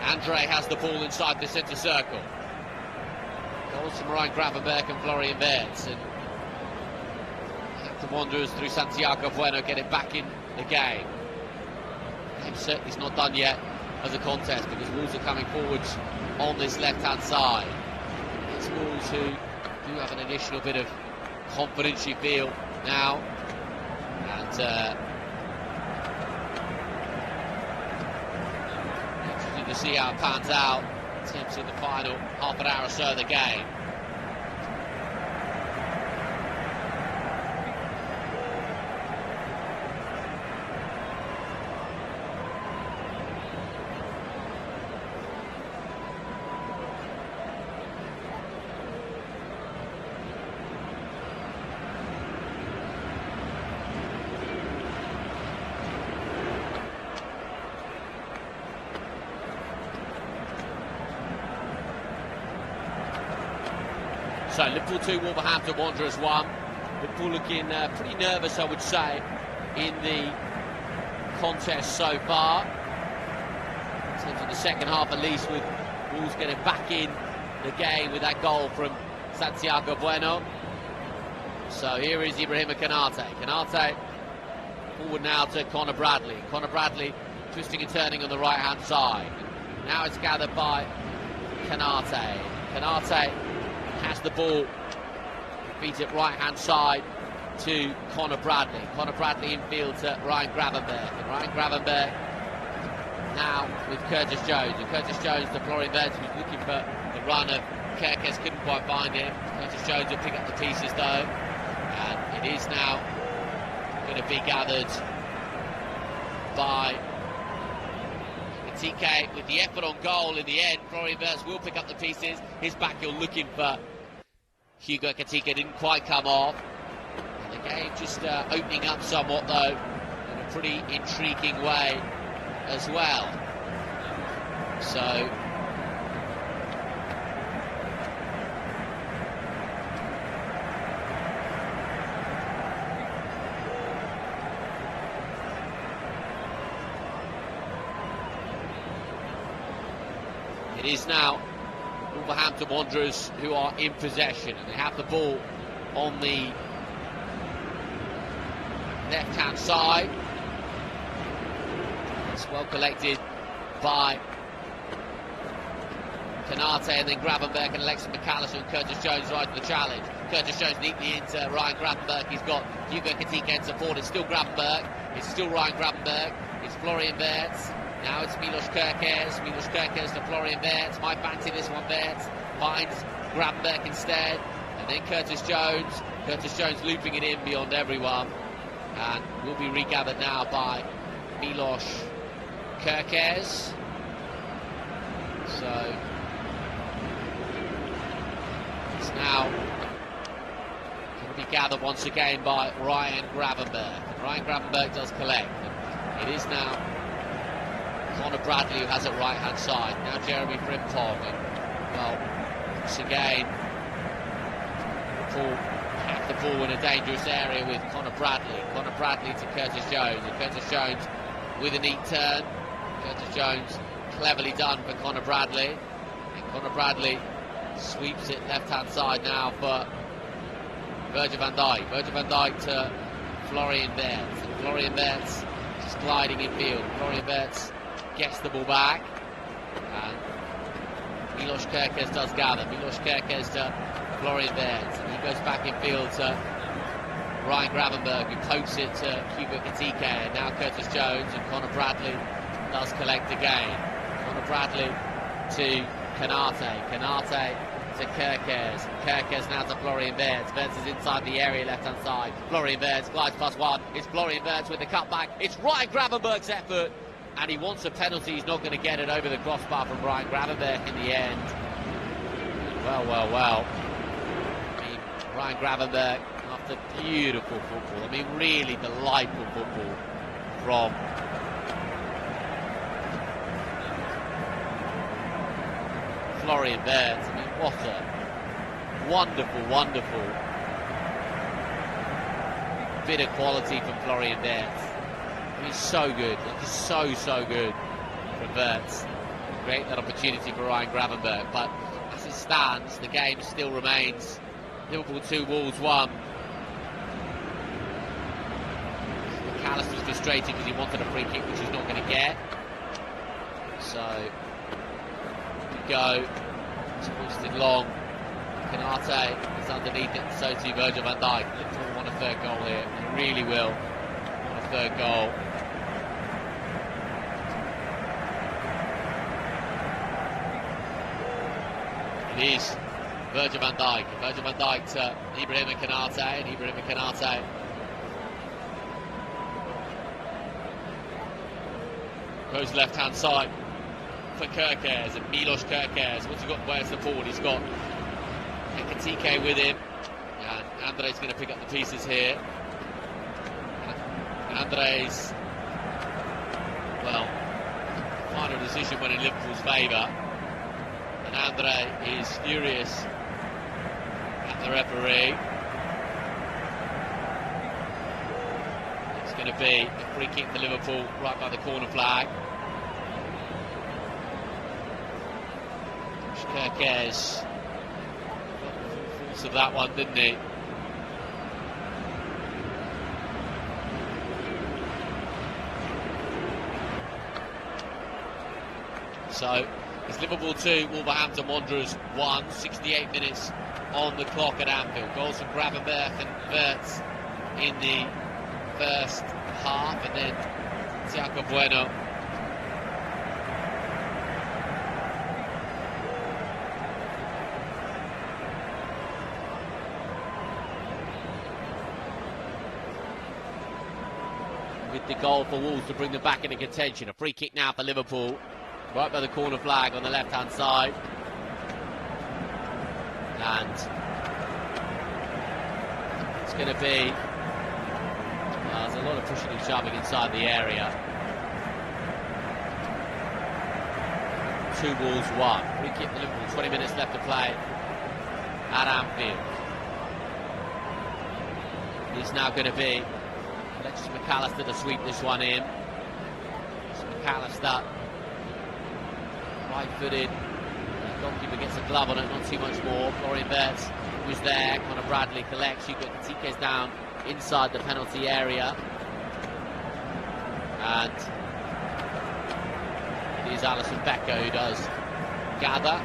A: Andre has the ball inside the centre circle. Goals from Ryan Gravenberch and Florian Wirtz. And the Wanderers through Santiago Bueno get it back in the game. The game certainly is not done yet as a contest, because Wolves are coming forwards on this left-hand side. It's Wolves who do have an additional bit of confidence, you feel, now. And interesting to see how it pans out in terms of the final half an hour or so of the game. So Liverpool 2, Wolverhampton Wanderers 1. Liverpool looking pretty nervous, I would say, in the contest so far. In terms of the second half, at least, with Wolves getting back in the game with that goal from Santiago Bueno. So here is Ibrahima Konate. Konate forward now to Connor Bradley. Connor Bradley twisting and turning on the right-hand side. Now it's gathered by Konate. Konate has the ball, feeds it right-hand side to Connor Bradley. Connor Bradley infield to Ryan Gravenberch. And Ryan Gravenberch now with Curtis Jones. And Curtis Jones to Florian Wirtz, who's looking for the run of Kerkez, couldn't quite find him. Curtis Jones will pick up the pieces though. And it is now going to be gathered by TK with the effort on goal in the end. Florian Wirtz will pick up the pieces. His back heel looking for Hugo Katika, didn't quite come off. And the game just opening up somewhat though, in a pretty intriguing way as well. So it is now Wolverhampton Wanderers who are in possession, and they have the ball on the left-hand side. It's well collected by Canate and then Gravenberch and Alexis McAllister and Curtis Jones right to the challenge. Curtis Jones neatly into Ryan Gravenberch. He's got Hugo Ekitike in support. It's still Gravenberch. It's still Ryan Gravenberch. It's Florian Wirtz. Now it's Milos Kerkez. Milos Kerkez to Florian Wirtz. Might fancy this one, Wirtz. Finds Gravenberch instead. And then Curtis Jones. Curtis Jones looping it in beyond everyone. And will be regathered now by Milos Kerkez. So it's now going to be gathered once again by Ryan Gravenberch. Ryan Gravenberch does collect. It is now Conor Bradley who has it right hand side. Now Jeremy Frimpong. And, well, once again, Liverpool have the ball in a dangerous area with Conor Bradley. Conor Bradley to Curtis Jones. And Curtis Jones with a neat turn. Curtis Jones cleverly done for Conor Bradley. And Conor Bradley sweeps it left hand side now for Virgil van Dijk. Virgil van Dijk to Florian Wirtz. And Florian Wirtz just gliding in field. Florian Wirtz gets the ball back. And Milos Kerkez does gather. Milos Kerkez to Florian Wirtz. And he goes back in field to Ryan Gravenberch, who pokes it to Hugo Ekitike. And now Curtis Jones and Conor Bradley does collect again. Conor Bradley to Canate. Canate to Kerkez. Kerkez now to Florian Wirtz. Wirtz is inside the area, left-hand side. Florian Wirtz glides past one. It's Florian Wirtz with the cutback. It's Ryan Gravenberch's effort. And he wants a penalty. He's not going to get it over the crossbar from Ryan Gravenberch in the end. Well. I mean, Ryan Gravenberch, after beautiful football. I mean, really delightful football from Florian Wirtz. I mean, what a wonderful bit of quality from Florian Wirtz. I mean, so good. Just so good from Wirtz. Great that opportunity for Ryan Gravenberch. But as it stands, the game still remains Liverpool 2, Wolves 1. McAllister's frustrated because he wanted a free kick, which he's not going to get. So we go. It's posted long. Canate is underneath it, and so too Virgil van Dijk. Liverpool want a third goal here. They really will want a third goal. It is Virgil van Dijk. Virgil van Dijk to Ibrahima Canate, and Ibrahima Canate goes left hand side for Kerkez, and Milos Kerkez. What's he got? Where's the ball? He's got Ekitike with him, and Andre's going to pick up the pieces here. Andre's, well, final decision went in Liverpool's favour, and Andre is furious at the referee. It's going to be a free kick for Liverpool right by the corner flag. Kerkez of that one, didn't he? So it's Liverpool 2, Wolverhampton Wanderers 1. 68 minutes on the clock at Anfield. Goals from Gravenberch and Wirtz in the first half, and then Thiago Bueno with the goal for Wolves to bring them back into contention. A free kick now for Liverpool, right by the corner flag on the left hand side. And it's going to be, there's a lot of pushing and shoving inside the area. 2 Wolves 1. Free kick for Liverpool, 20 minutes left to play at Anfield. It's now going to be Alexis McAllister to sweep this one in. It's McAllister, right-footed. The goalkeeper gets a glove on it, not too much more. Florian Wirtz was there. Conor Bradley collects. Hugo Ekitike's down inside the penalty area. And it is Alisson Becker who does gather.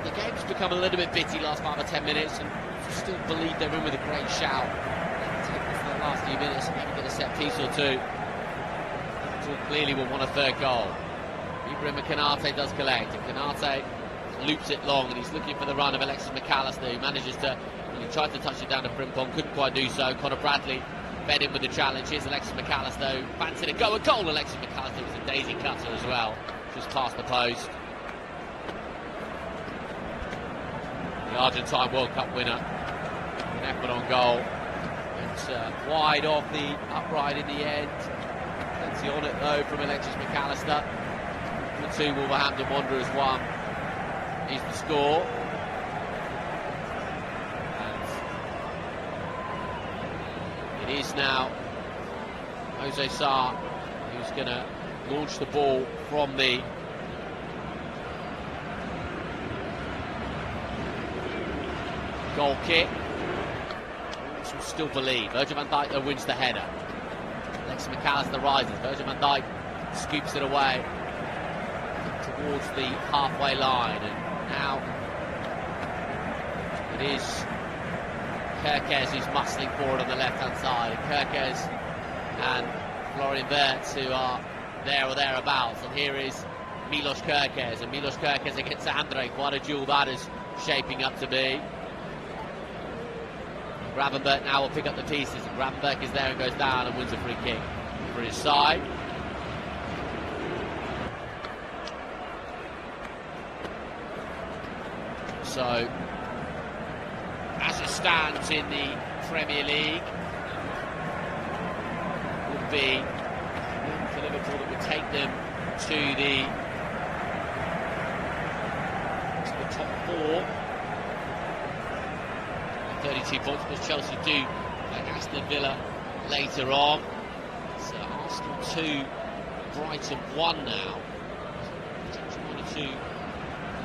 A: the game's become a little bit bitty last 5 or 10 minutes, and still believe they're in with a great shout. Take it for the last few minutes and maybe get a set piece or two. Liverpool clearly will want a third goal. Ibrahim Konate does collect, and Konate loops it long, and he's looking for the run of Alexis McAllister, who manages to, he tried to touch it down to Frimpong, couldn't quite do so. Conor Bradley fed in with the challenge. Here's Alexis McAllister, who fancied a goal. Alexis McAllister was a daisy cutter as well, just past the post. The Argentine World Cup winner, an effort on goal. It's wide off the upright in the end. Plenty on it though from Alexis McAllister. 2 Wolverhampton Wanderers 1 is the score. And it is now Jose Sarr who's going to launch the ball from the goal kick. This will still believe. Virgil van Dijk though wins the header. Alexis McAllister rises. Virgil van Dijk scoops it away towards the halfway line, and now it is Kerkez who's muscling forward on the left-hand side. Kerkez and Florian Wirtz who are there or thereabouts, and here is Milos Kerkez, and Milos Kerkez against Andre. Quite a duel that is shaping up to be. Gravenberch now will pick up the pieces, and Gravenberch is there and goes down and wins a free kick for his side. So, as it stands in the Premier League, would be for Liverpool that would take them to the top 4. 32 points, because Chelsea do like Aston Villa later on. So Arsenal 2, Brighton 1 now. Just 1 or 2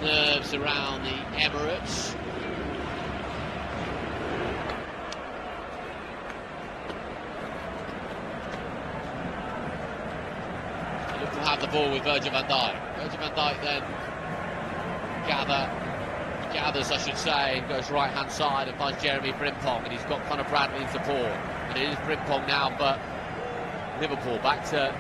A: nerves around the Emirates. Liverpool have the ball with Virgil van Dijk. Virgil van Dijk then gathers, I should say, and goes right hand side and finds Jeremy Frimpong, and he's got Conor Bradley in support, and it is Frimpong now for Liverpool. Back to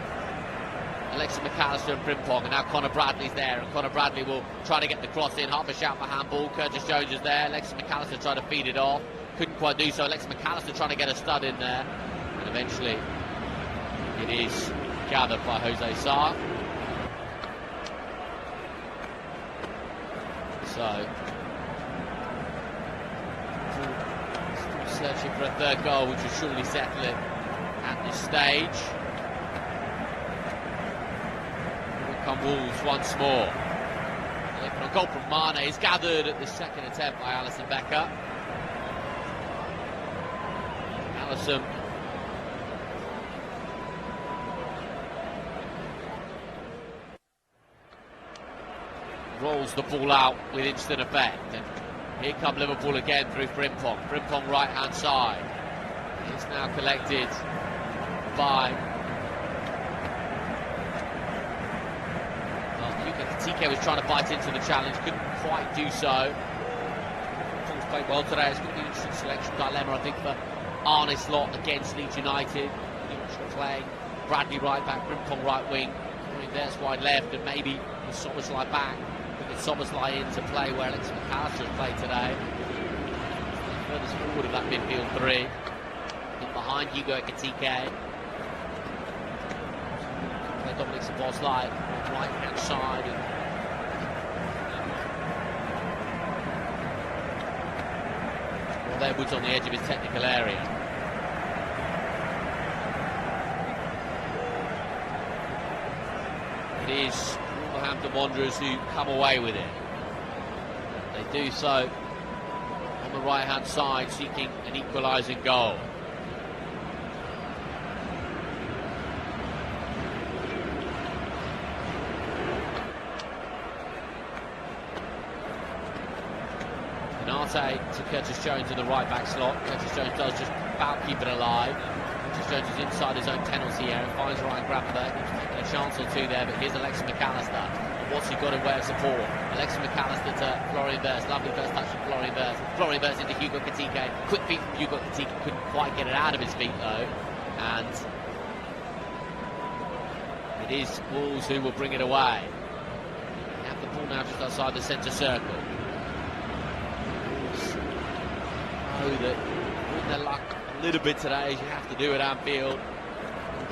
A: Alexis McAllister and Frimpong, and now Conor Bradley's there, and Conor Bradley will try to get the cross in. Half a shout for handball. Curtis Jones is there. Alexis McAllister tried to feed it off, couldn't quite do so. Alexis McAllister trying to get a stud in there, and eventually it is gathered by Jose Sarr. So still searching for a third goal, which will surely settle it at this stage. Here come Wolves once more. A goal from Mane is gathered at the second attempt by Alisson Becker. Alisson rolls the ball out with instant effect, and here come Liverpool again through Frimpong. Frimpong right hand side. It's now collected by TK was trying to bite into the challenge, couldn't quite do so. Frimpong's played well today. It's going to be an interesting selection dilemma, I think, for Arne Slot against Leeds United. Playing Bradley right back, Frimpong right wing, there's wide left, and maybe with Szoboszlai back. Szoboszlai into play where Alexis McAllister has played today. Furthest forward of that midfield 3. In behind Hugo Ekitike. Play Dominic Szoboszlai on the right hand side. Well, Edwards on the edge of his technical area. It is Wolverhampton Wanderers who come away with it. They do so on the right hand side, seeking an equalising goal. Konate to Curtis Jones in the right back slot. Curtis Jones does just about keep it alive. Curtis Jones is inside his own penalty area, finds Ryan Gravenberch, who's taking a chance or two there, but here's Alexis McAllister. what's he got in way of support? Alexis McAllister to Florian Wirtz. Lovely first touch from Florian Wirtz. Florian Wirtz into Hugo Katike. Quick feet from Hugo Katike. Couldn't quite get it out of his feet though. And it is Wolves who will bring it away. They have the ball now just outside the centre circle. Wolves know that with their luck a little bit today, as you have to do at Anfield.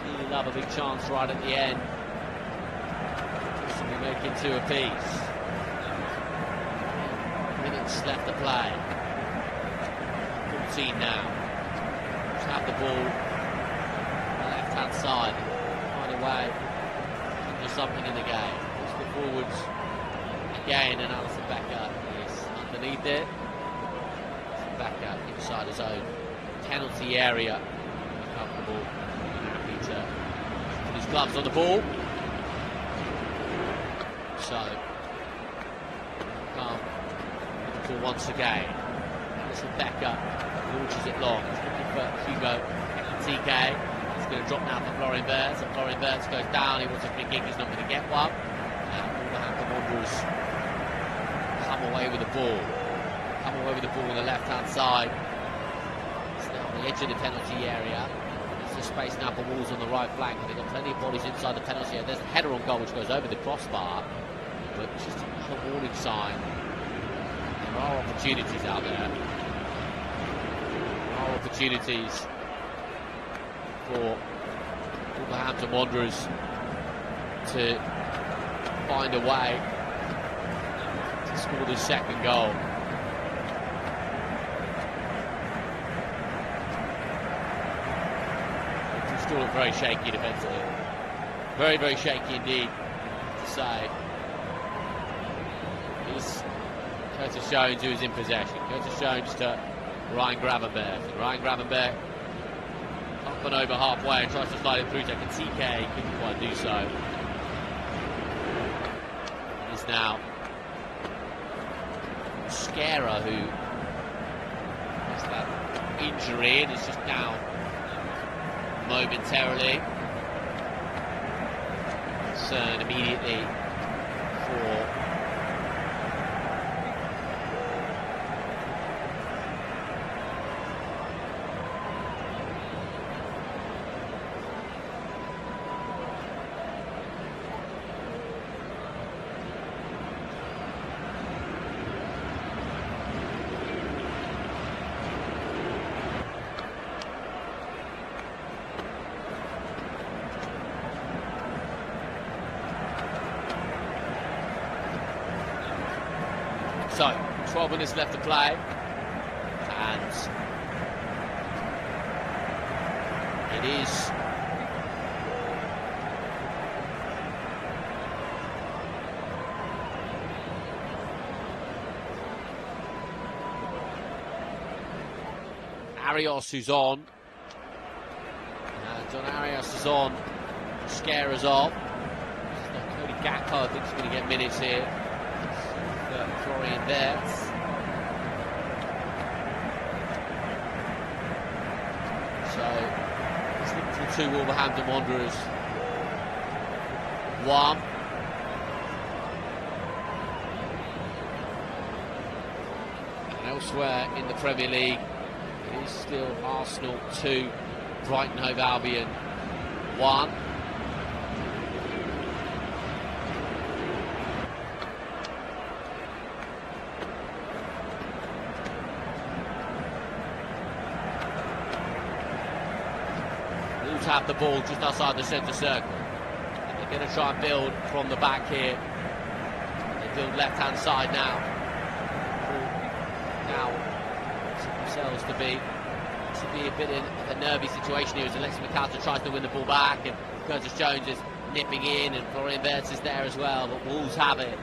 A: Really love a big chance right at the end. Possibly making two apiece. Minutes left to play. 14 now. Just have the ball on the left hand side. Find a way to do something in the game. Push the forwards again, and Alisson Becker is underneath it. Becker inside his own penalty area. Comfortable, happy to put his gloves on the ball. So, Liverpool once again. Alisson Becker launches it long. He's looking for Hugo Katike. He's going to drop now for Florian Wirtz, and Florian Wirtz goes down. He wants a free kick. He's not going to get one. And Wolverhampton Wanderers come away with the ball. Come away with the ball on the left-hand side. It's now on the edge of the penalty area. There's a space now for Wolves on the right flank, and they've got plenty of bodies inside the penalty area. There's a header on goal which goes over the crossbar, but it's just another warning sign. There are opportunities out there. There are opportunities for Wolverhampton Wanderers to find a way to score the second goal. Still look very shaky defensively. Very, very shaky indeed, to say. It's Curtis Jones who is in possession. Curtis Jones to Ryan Gravenberch. Ryan Gravenberch up and over halfway and tries to slide it through to Katike. Couldn't quite do so. It is now Scara who has that injury and is just down momentarily. Concern immediately for So, 12 minutes left to play, and it is Arias who's on, and John Arias is on, Scara's off. Cody Gakpo, I think, is going to get minutes here. Florian Wirtz. So it's Liverpool 2, Wolverhampton Wanderers 1. And elsewhere in the Premier League, it is still Arsenal 2, Brighton Hove Albion 1. Have the ball just outside the centre circle. And they're going to try and build from the back here. They build left-hand side now. Now themselves to be a bit in a nervy situation here as Alexis McAllister tries to win the ball back, and Curtis Jones is nipping in, and Florian Wirtz is there as well. But Wolves have it.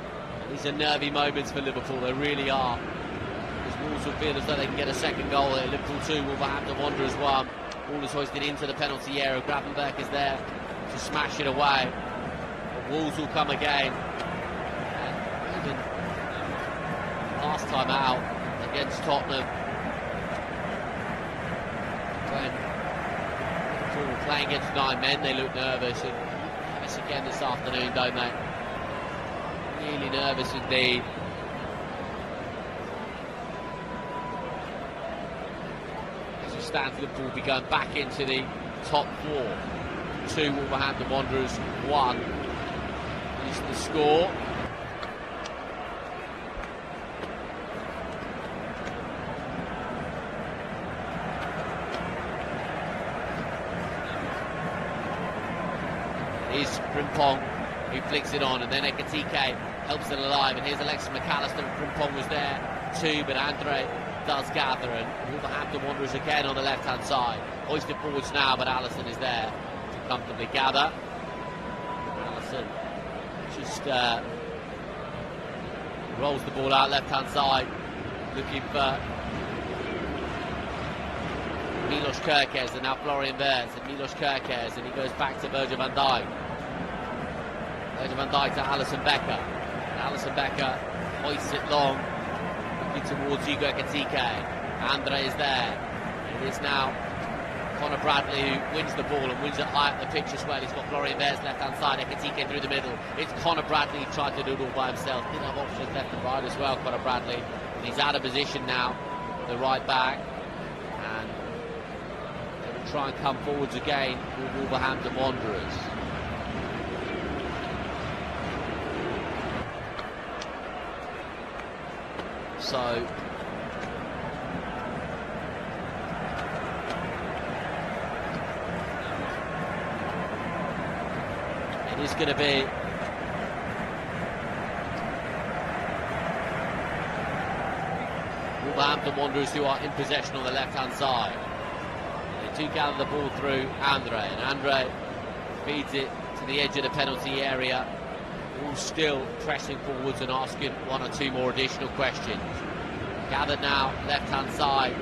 A: And these are nervy moments for Liverpool. They really are. Because Wolves will feel as though they can get a second goal here. Liverpool 2, Wolverhampton Wanderers 1. Ball is hoisted into the penalty area. Gravenberch is there to smash it away. But Wolves will come again. And even last time out against Tottenham, when Liverpool were playing against 9 men, they looked nervous. And nervous again this afternoon, don't they? Really nervous indeed. As it stands, Liverpool will be going back into the top four. 2 Wolverhampton Wanderers, 1 is the score. It is Frimpong who flicks it on, and then Ekitike helps it alive, and here's Alexis McAllister. Frimpong was there too, but Andre does gather, and Wolverhampton Wanderers again on the left-hand side. Hoisted forwards now, but Allison is there to comfortably gather. Allison just rolls the ball out left-hand side, looking for Milos Kerkez, and now Florian Wirtz, and Milos Kerkez, and he goes back to Virgil van Dijk. Virgil van Dijk to Alisson Becker, and Alisson Becker hoists it long, looking towards Hugo Ekitike. Andre is there. It is now Conor Bradley who wins the ball and wins it high up the pitch as well. He's got Florian Wirtz left-hand side, Ekitike through the middle. It's Conor Bradley who tried to do it all by himself. Didn't have options left and right as well, Conor Bradley. And he's out of position now, the right back. And they will try and come forwards again with Wolverhampton Wanderers. So it is going to be Wolverhampton Wanderers who are in possession on the left-hand side. They do gather the ball through Andre, and Andre feeds it to the edge of the penalty area. All still pressing forwards and asking 1 or 2 more additional questions. Gathered now left-hand side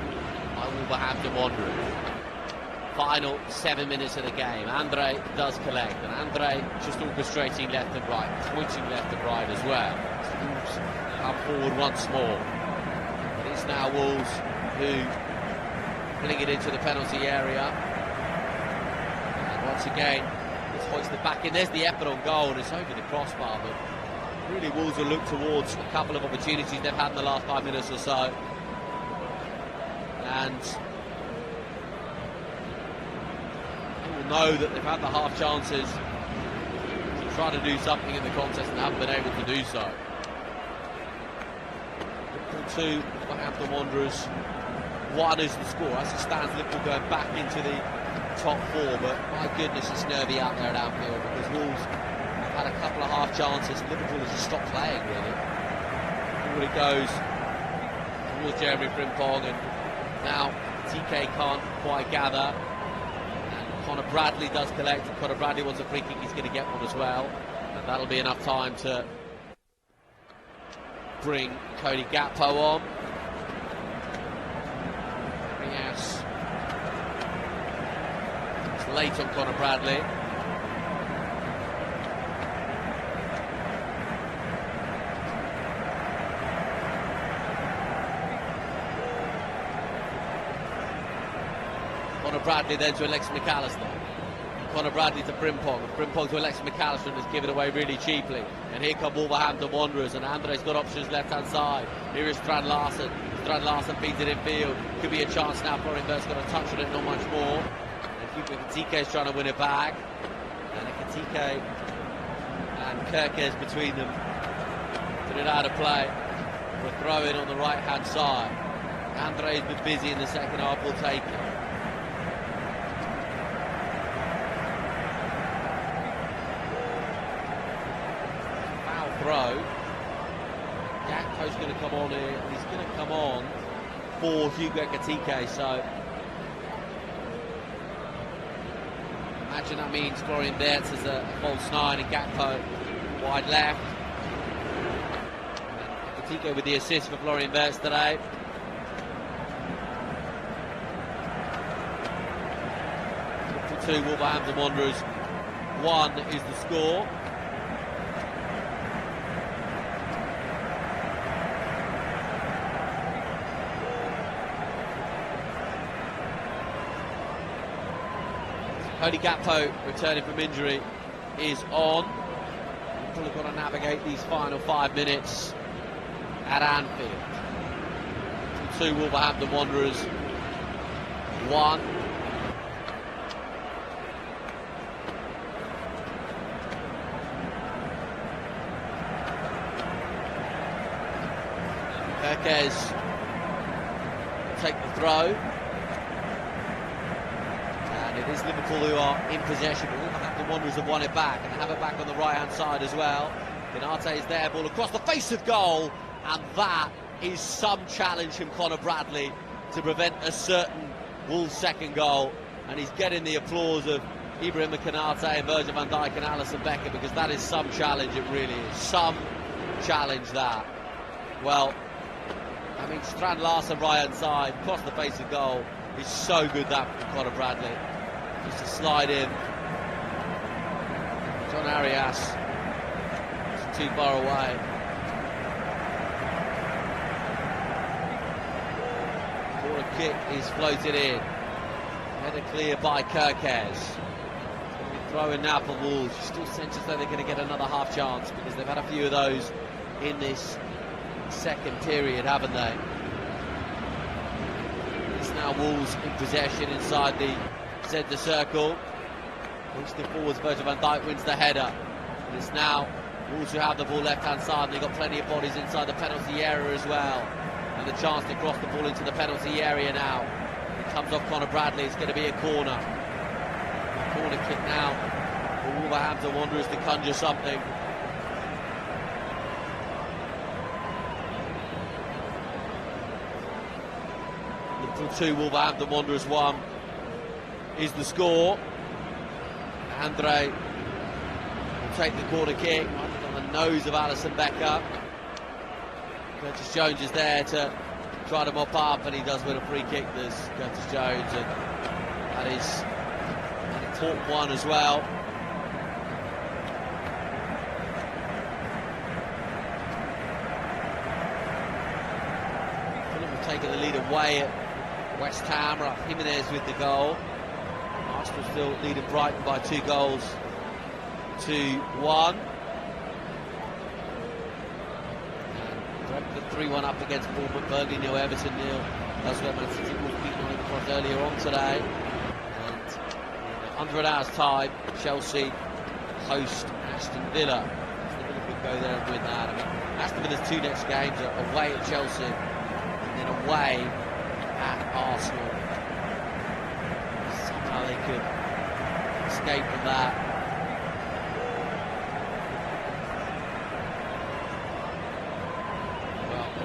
A: by Wolverhampton Wanderers. Final 7 minutes of the game. Andre does collect, and Andre just orchestrating left and right, pointing left and right as well. Wolves come forward once more. It's now Wolves who fling it into the penalty area. And once again, it's hoisted back in. There's the effort on goal, and it's over the crossbar, but really Wolves will look towards a couple of opportunities they've had in the last 5 minutes or so. And they will know that they've had the half chances to try to do something in the contest and haven't been able to do so. Liverpool 2, Wolverhampton Wanderers 1 is the score. As it stands, Liverpool going back into the top 4, but my goodness, it's nervy out there at Anfield, because Wolves have had a couple of half chances. Liverpool has just stopped playing, really. Forward it goes towards Jeremy Frimpong, and now TK can't quite gather. And Conor Bradley does collect, and Conor Bradley wants a free kick. He's going to get one as well, and that'll be enough time to bring Cody Gakpo on. Yes. It's late on Conor Bradley. Conor Bradley then to Alexis McAllister. Conor Bradley to Frimpong. Frimpong to Alexis McAllister, and has given away really cheaply. And here come Wolverhampton Wanderers, and Andre's got options left-hand side. Here is Strand Larsen. Strand Larsen feeds it in field. Could be a chance now. Florian Wirtz got a touch on it, not much more. And Ekitike is trying to win it back. And Ekitike and Kerkez between them put it out of play for a throw-in on the right-hand side. Andre's been busy in the second half. Will take it. Throw. Gakpo's going to come on here. He's going to come on for Hugo Ekitike. So imagine that means Florian Wirtz as a false 9 and Gakpo wide left. And Ekitike with the assist for Florian Wirtz today. For 2, Wolverhampton Wanderers 1 is the score. Cody Gakpo, returning from injury, is on. Liverpool have got to navigate these final 5 minutes at Anfield. 2 Wolverhampton Wanderers, 1. Kerkez take the throw. And it is Liverpool who are in possession, but Wolverhampton Wanderers have won it back and have it back on the right-hand side as well. Canate is there, ball across the face of goal, and that is some challenge from Conor Bradley to prevent a certain Wolves second goal, and he's getting the applause of Ibrahima Canate and Virgil van Dijk and Alisson Becker, because that is some challenge. It really is some challenge. That, well, I mean, Strand Larsen right-hand side, across the face of goal, is so good, that from Conor Bradley. Just to slide in. John Arias is too far away. Corner kick is floated in. Header clear by Kerkez. Throwing now for Wolves. You still sense as though they're going to get another half chance, because they've had a few of those in this second period, haven't they? It's now Wolves in possession inside the centre circle. Pushed it forwards, Virgil van Dijk wins the header. And it's now Wolves who have the ball left-hand side, and they've got plenty of bodies inside the penalty area as well. And the chance to cross the ball into the penalty area now. It comes off Conor Bradley, it's going to be a corner. A corner kick now for Wolverhampton Wanderers to conjure something. Liverpool 2, Wolverhampton Wanderers 1 is the score. Andre will take the corner kick right on the nose of Alisson Becker. Curtis Jones is there to try to mop up, and he does win a free kick. There's Curtis Jones, and that is an important one as well. Fulham have taken the lead away at West Ham. Jimenez with the goal. Arsenal still leading Brighton by 2 goals to 1. Brentford 3-1 up against Bournemouth. Burnley 0, Everton 0. That's where Man City was beaten on the cross earlier on today. And in under an hour's time, Chelsea host Aston Villa. Aston Villa could go there and win that. I mean, Aston Villa's 2 next games are away at Chelsea and then away at Arsenal. Somehow they could escape from that.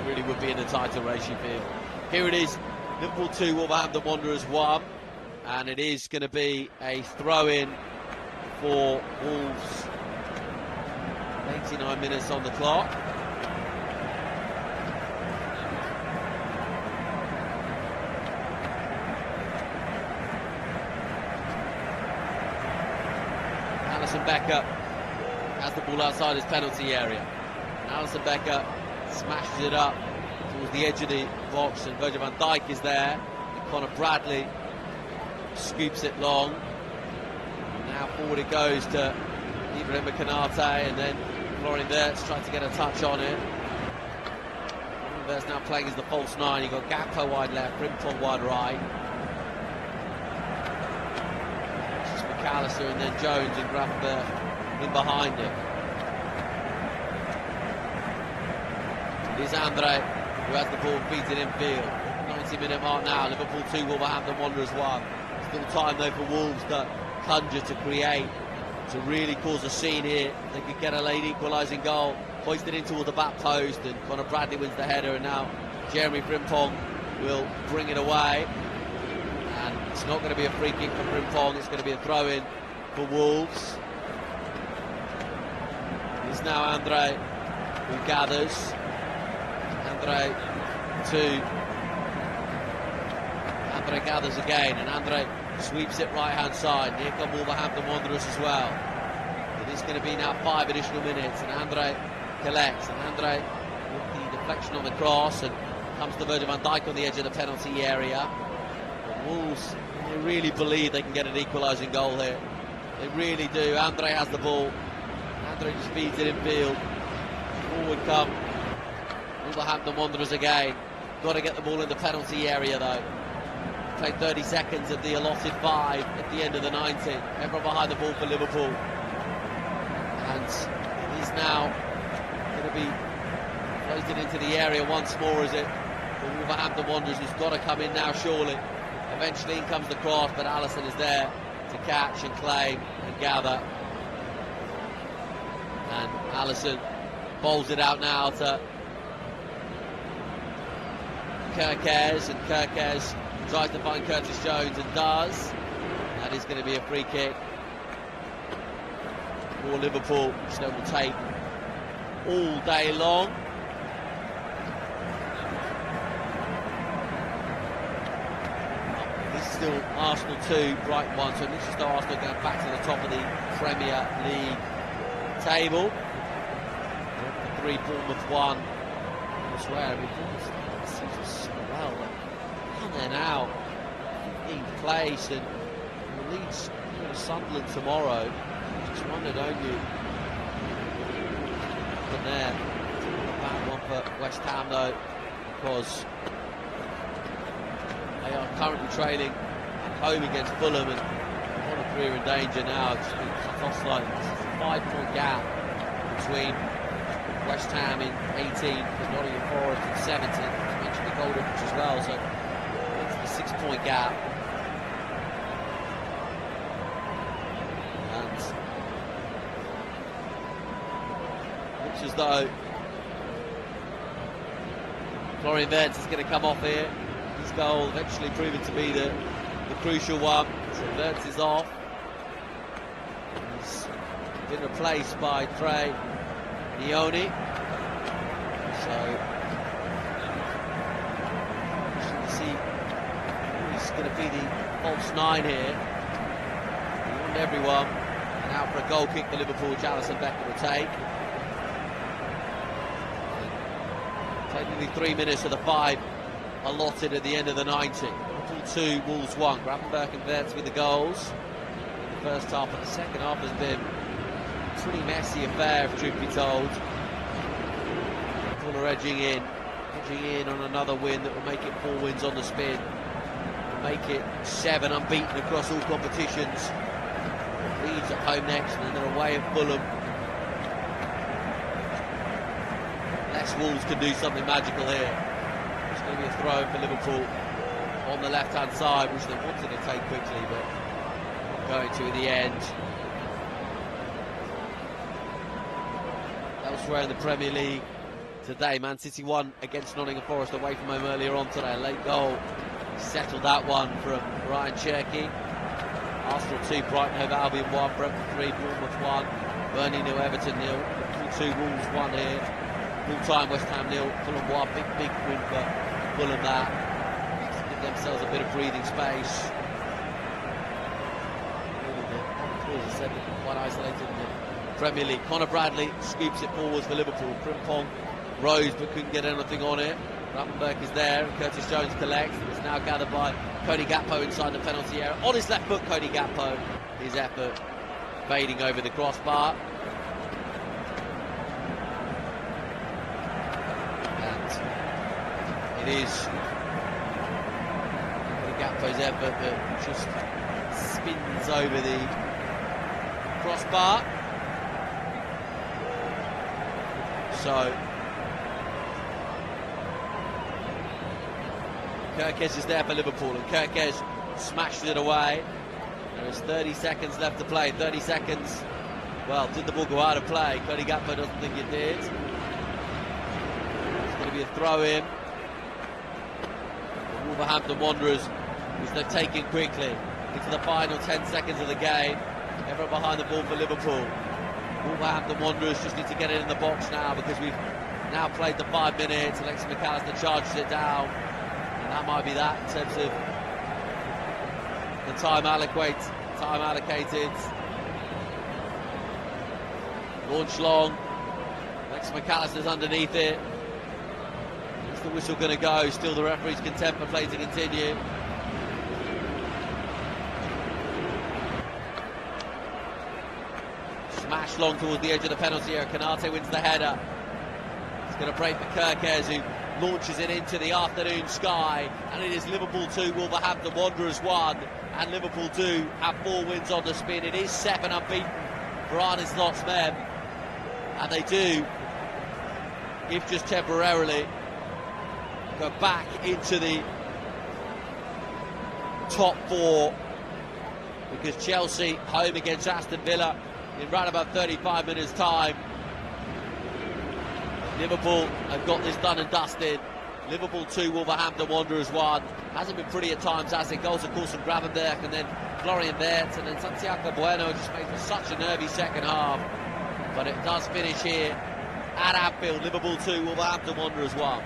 A: Really would be in the title race, you feel. Here it is, Liverpool 2, Wolverhampton Wanderers 1, and it is going to be a throw-in for Wolves. 89 minutes on the clock. Alisson Becker has the ball outside his penalty area. And Alisson Becker smashes it up towards the edge of the box, and Virgil van Dijk is there. And Conor Bradley scoops it long. And now forward it goes to Ibrahima Canate, and then Florian Wirtz trying to get a touch on it. Florian Wirtz now playing as the false 9. You've got Gakpo wide left, Frimpong wide right. It's just McAllister and then Jones and Gravenberch in behind it. It is Andre who has the ball beaten in field. 90-minute mark now. Liverpool 2, Wolverhampton Wanderers 1. Still time though for Wolves to conjure, to create, to really cause a scene here. They could get a late equalising goal. Hoisted in toward the back post, and Conor Bradley wins the header, and now Jeremy Frimpong will bring it away. And it's not going to be a free kick for Frimpong, it's going to be a throw-in for Wolves. It's now Andre who gathers. Andre gathers again, and Andre sweeps it right-hand side. And here come Wolverhampton Wanderers as well. It is going to be now 5 additional minutes, and Andre collects, and Andre with the deflection on the cross, and comes to Virgil van Dijk on the edge of the penalty area. But Wolves, they really believe they can get an equalising goal here. They really do. Andre has the ball.
B: Andre just feeds it in field. Forward come Wolverhampton Wanderers again. Got to get the ball in the penalty area though. Played 30 seconds of the allotted 5 at the end of the 90. Everyone behind the ball for Liverpool. And it is now going to be floated into the area once more, is it? The Wolverhampton Wanderers, who's got to come in now surely. Eventually in comes the cross, but Alisson is there to catch and claim and gather. And Alisson bowls it out now to Kerkez, and Kerkez tries to find Curtis Jones and does. That is going to be a free kick for Liverpool, which they will take all day long. This is still Arsenal 2, Brighton 1, so this is still Arsenal going back to the top of the Premier League table. 3, Bournemouth 1. I swear, I mean, Bournemouth seems so well. And they're now 15th place, and Leeds Sunderland tomorrow. Just wonder, don't you? But there, a bad one for West Ham though, because they are currently trailing at home against Fulham, and what a career in danger now. It's been cut off slightly. This is a 5-point gap between West Ham in 18th and Nottingham Forest in 17th. I mentioned the goal difference as well, so it's the 6-point gap. And looks as though Florian Wirtz is going to come off here. His goal eventually proving to be the crucial one. So Wirtz is off. He's been replaced by Trey Nioni. So you see who's going to be the false 9 here. He won everyone. And out for a goal kick for Liverpool, which Alisson Becker will take. Technically 3 minutes of the 5 allotted at the end of the 90. Liverpool 2, Wolves 1. Gravenberch and Wirtz with the goals in the first half, but the second half has been a pretty messy affair, if truth be told. Liverpool are edging in on another win that will make it 4 wins on the spin. Will make it 7 unbeaten across all competitions. Leeds at home next, and then they're away at Fulham. Unless Wolves can do something magical here. It's going to be a throw for Liverpool on the left-hand side, which they wanted to take quickly, but not going to in the end. Elsewhere in the Premier League today, Man City won against Nottingham Forest away from home earlier on today. A late goal settled that one from Ryan Cherky. Arsenal 2, Brighton hove Albion 1, Brentford 3, Bournemouth 1, Burnley 0, Everton 0, 2, Wolves 1 here. Full-time West Ham 0, Fulham 1, big win for Fulham that. Just to give themselves a bit of breathing space. Really, as I said, quite isolated in the Premier League. Conor Bradley scoops it forwards for Liverpool. Frimpong rose but couldn't get anything on it. Gravenberch is there, and Curtis Jones collects. It's now gathered by Cody Gakpo inside the penalty area. On his left foot, Cody Gakpo. His effort fading over the crossbar. And it is Cody Gakpo's effort that just spins over the crossbar. So Kerkez is there for Liverpool, and Kerkez smashed it away. There is 30 seconds left to play. 30 seconds. Well, did the ball go out of play? Cody Gakpo doesn't think it did. It's going to be a throw in. The Wolverhampton Wanderers, which they've taken quickly into the final 10 seconds of the game. Everyone behind the ball for Liverpool. Wolverhampton Wanderers just need to get it in the box now, because we've now played the 5 minutes. Alexis McAllister charges it down. And that might be that in terms of the time allocated. Launch long. Alexis McAllister's underneath it. Is the whistle going to go? Still the referee's content for play to continue. Smash pushed long towards the edge of the penalty area. Kanate wins the header. It's going to break for Kerkez, who launches it into the afternoon sky. And it is Liverpool 2, Wolverhampton Wanderers 1. And Liverpool do have 4 wins on the spin. It is 7 unbeaten for Arne Slot's men. And they do, if just temporarily, go back into the top 4, because Chelsea home against Aston Villa in round about 35 minutes time. Liverpool have got this done and dusted. Liverpool 2, Wolverhampton Wanderers 1. Hasn't been pretty at times, has it? Goals, of course, from Gravenberch and then Florian Wirtz, and then Santiago Bueno just made for such a nervy second half. But it does finish here at Anfield. Liverpool 2, Wolverhampton Wanderers 1.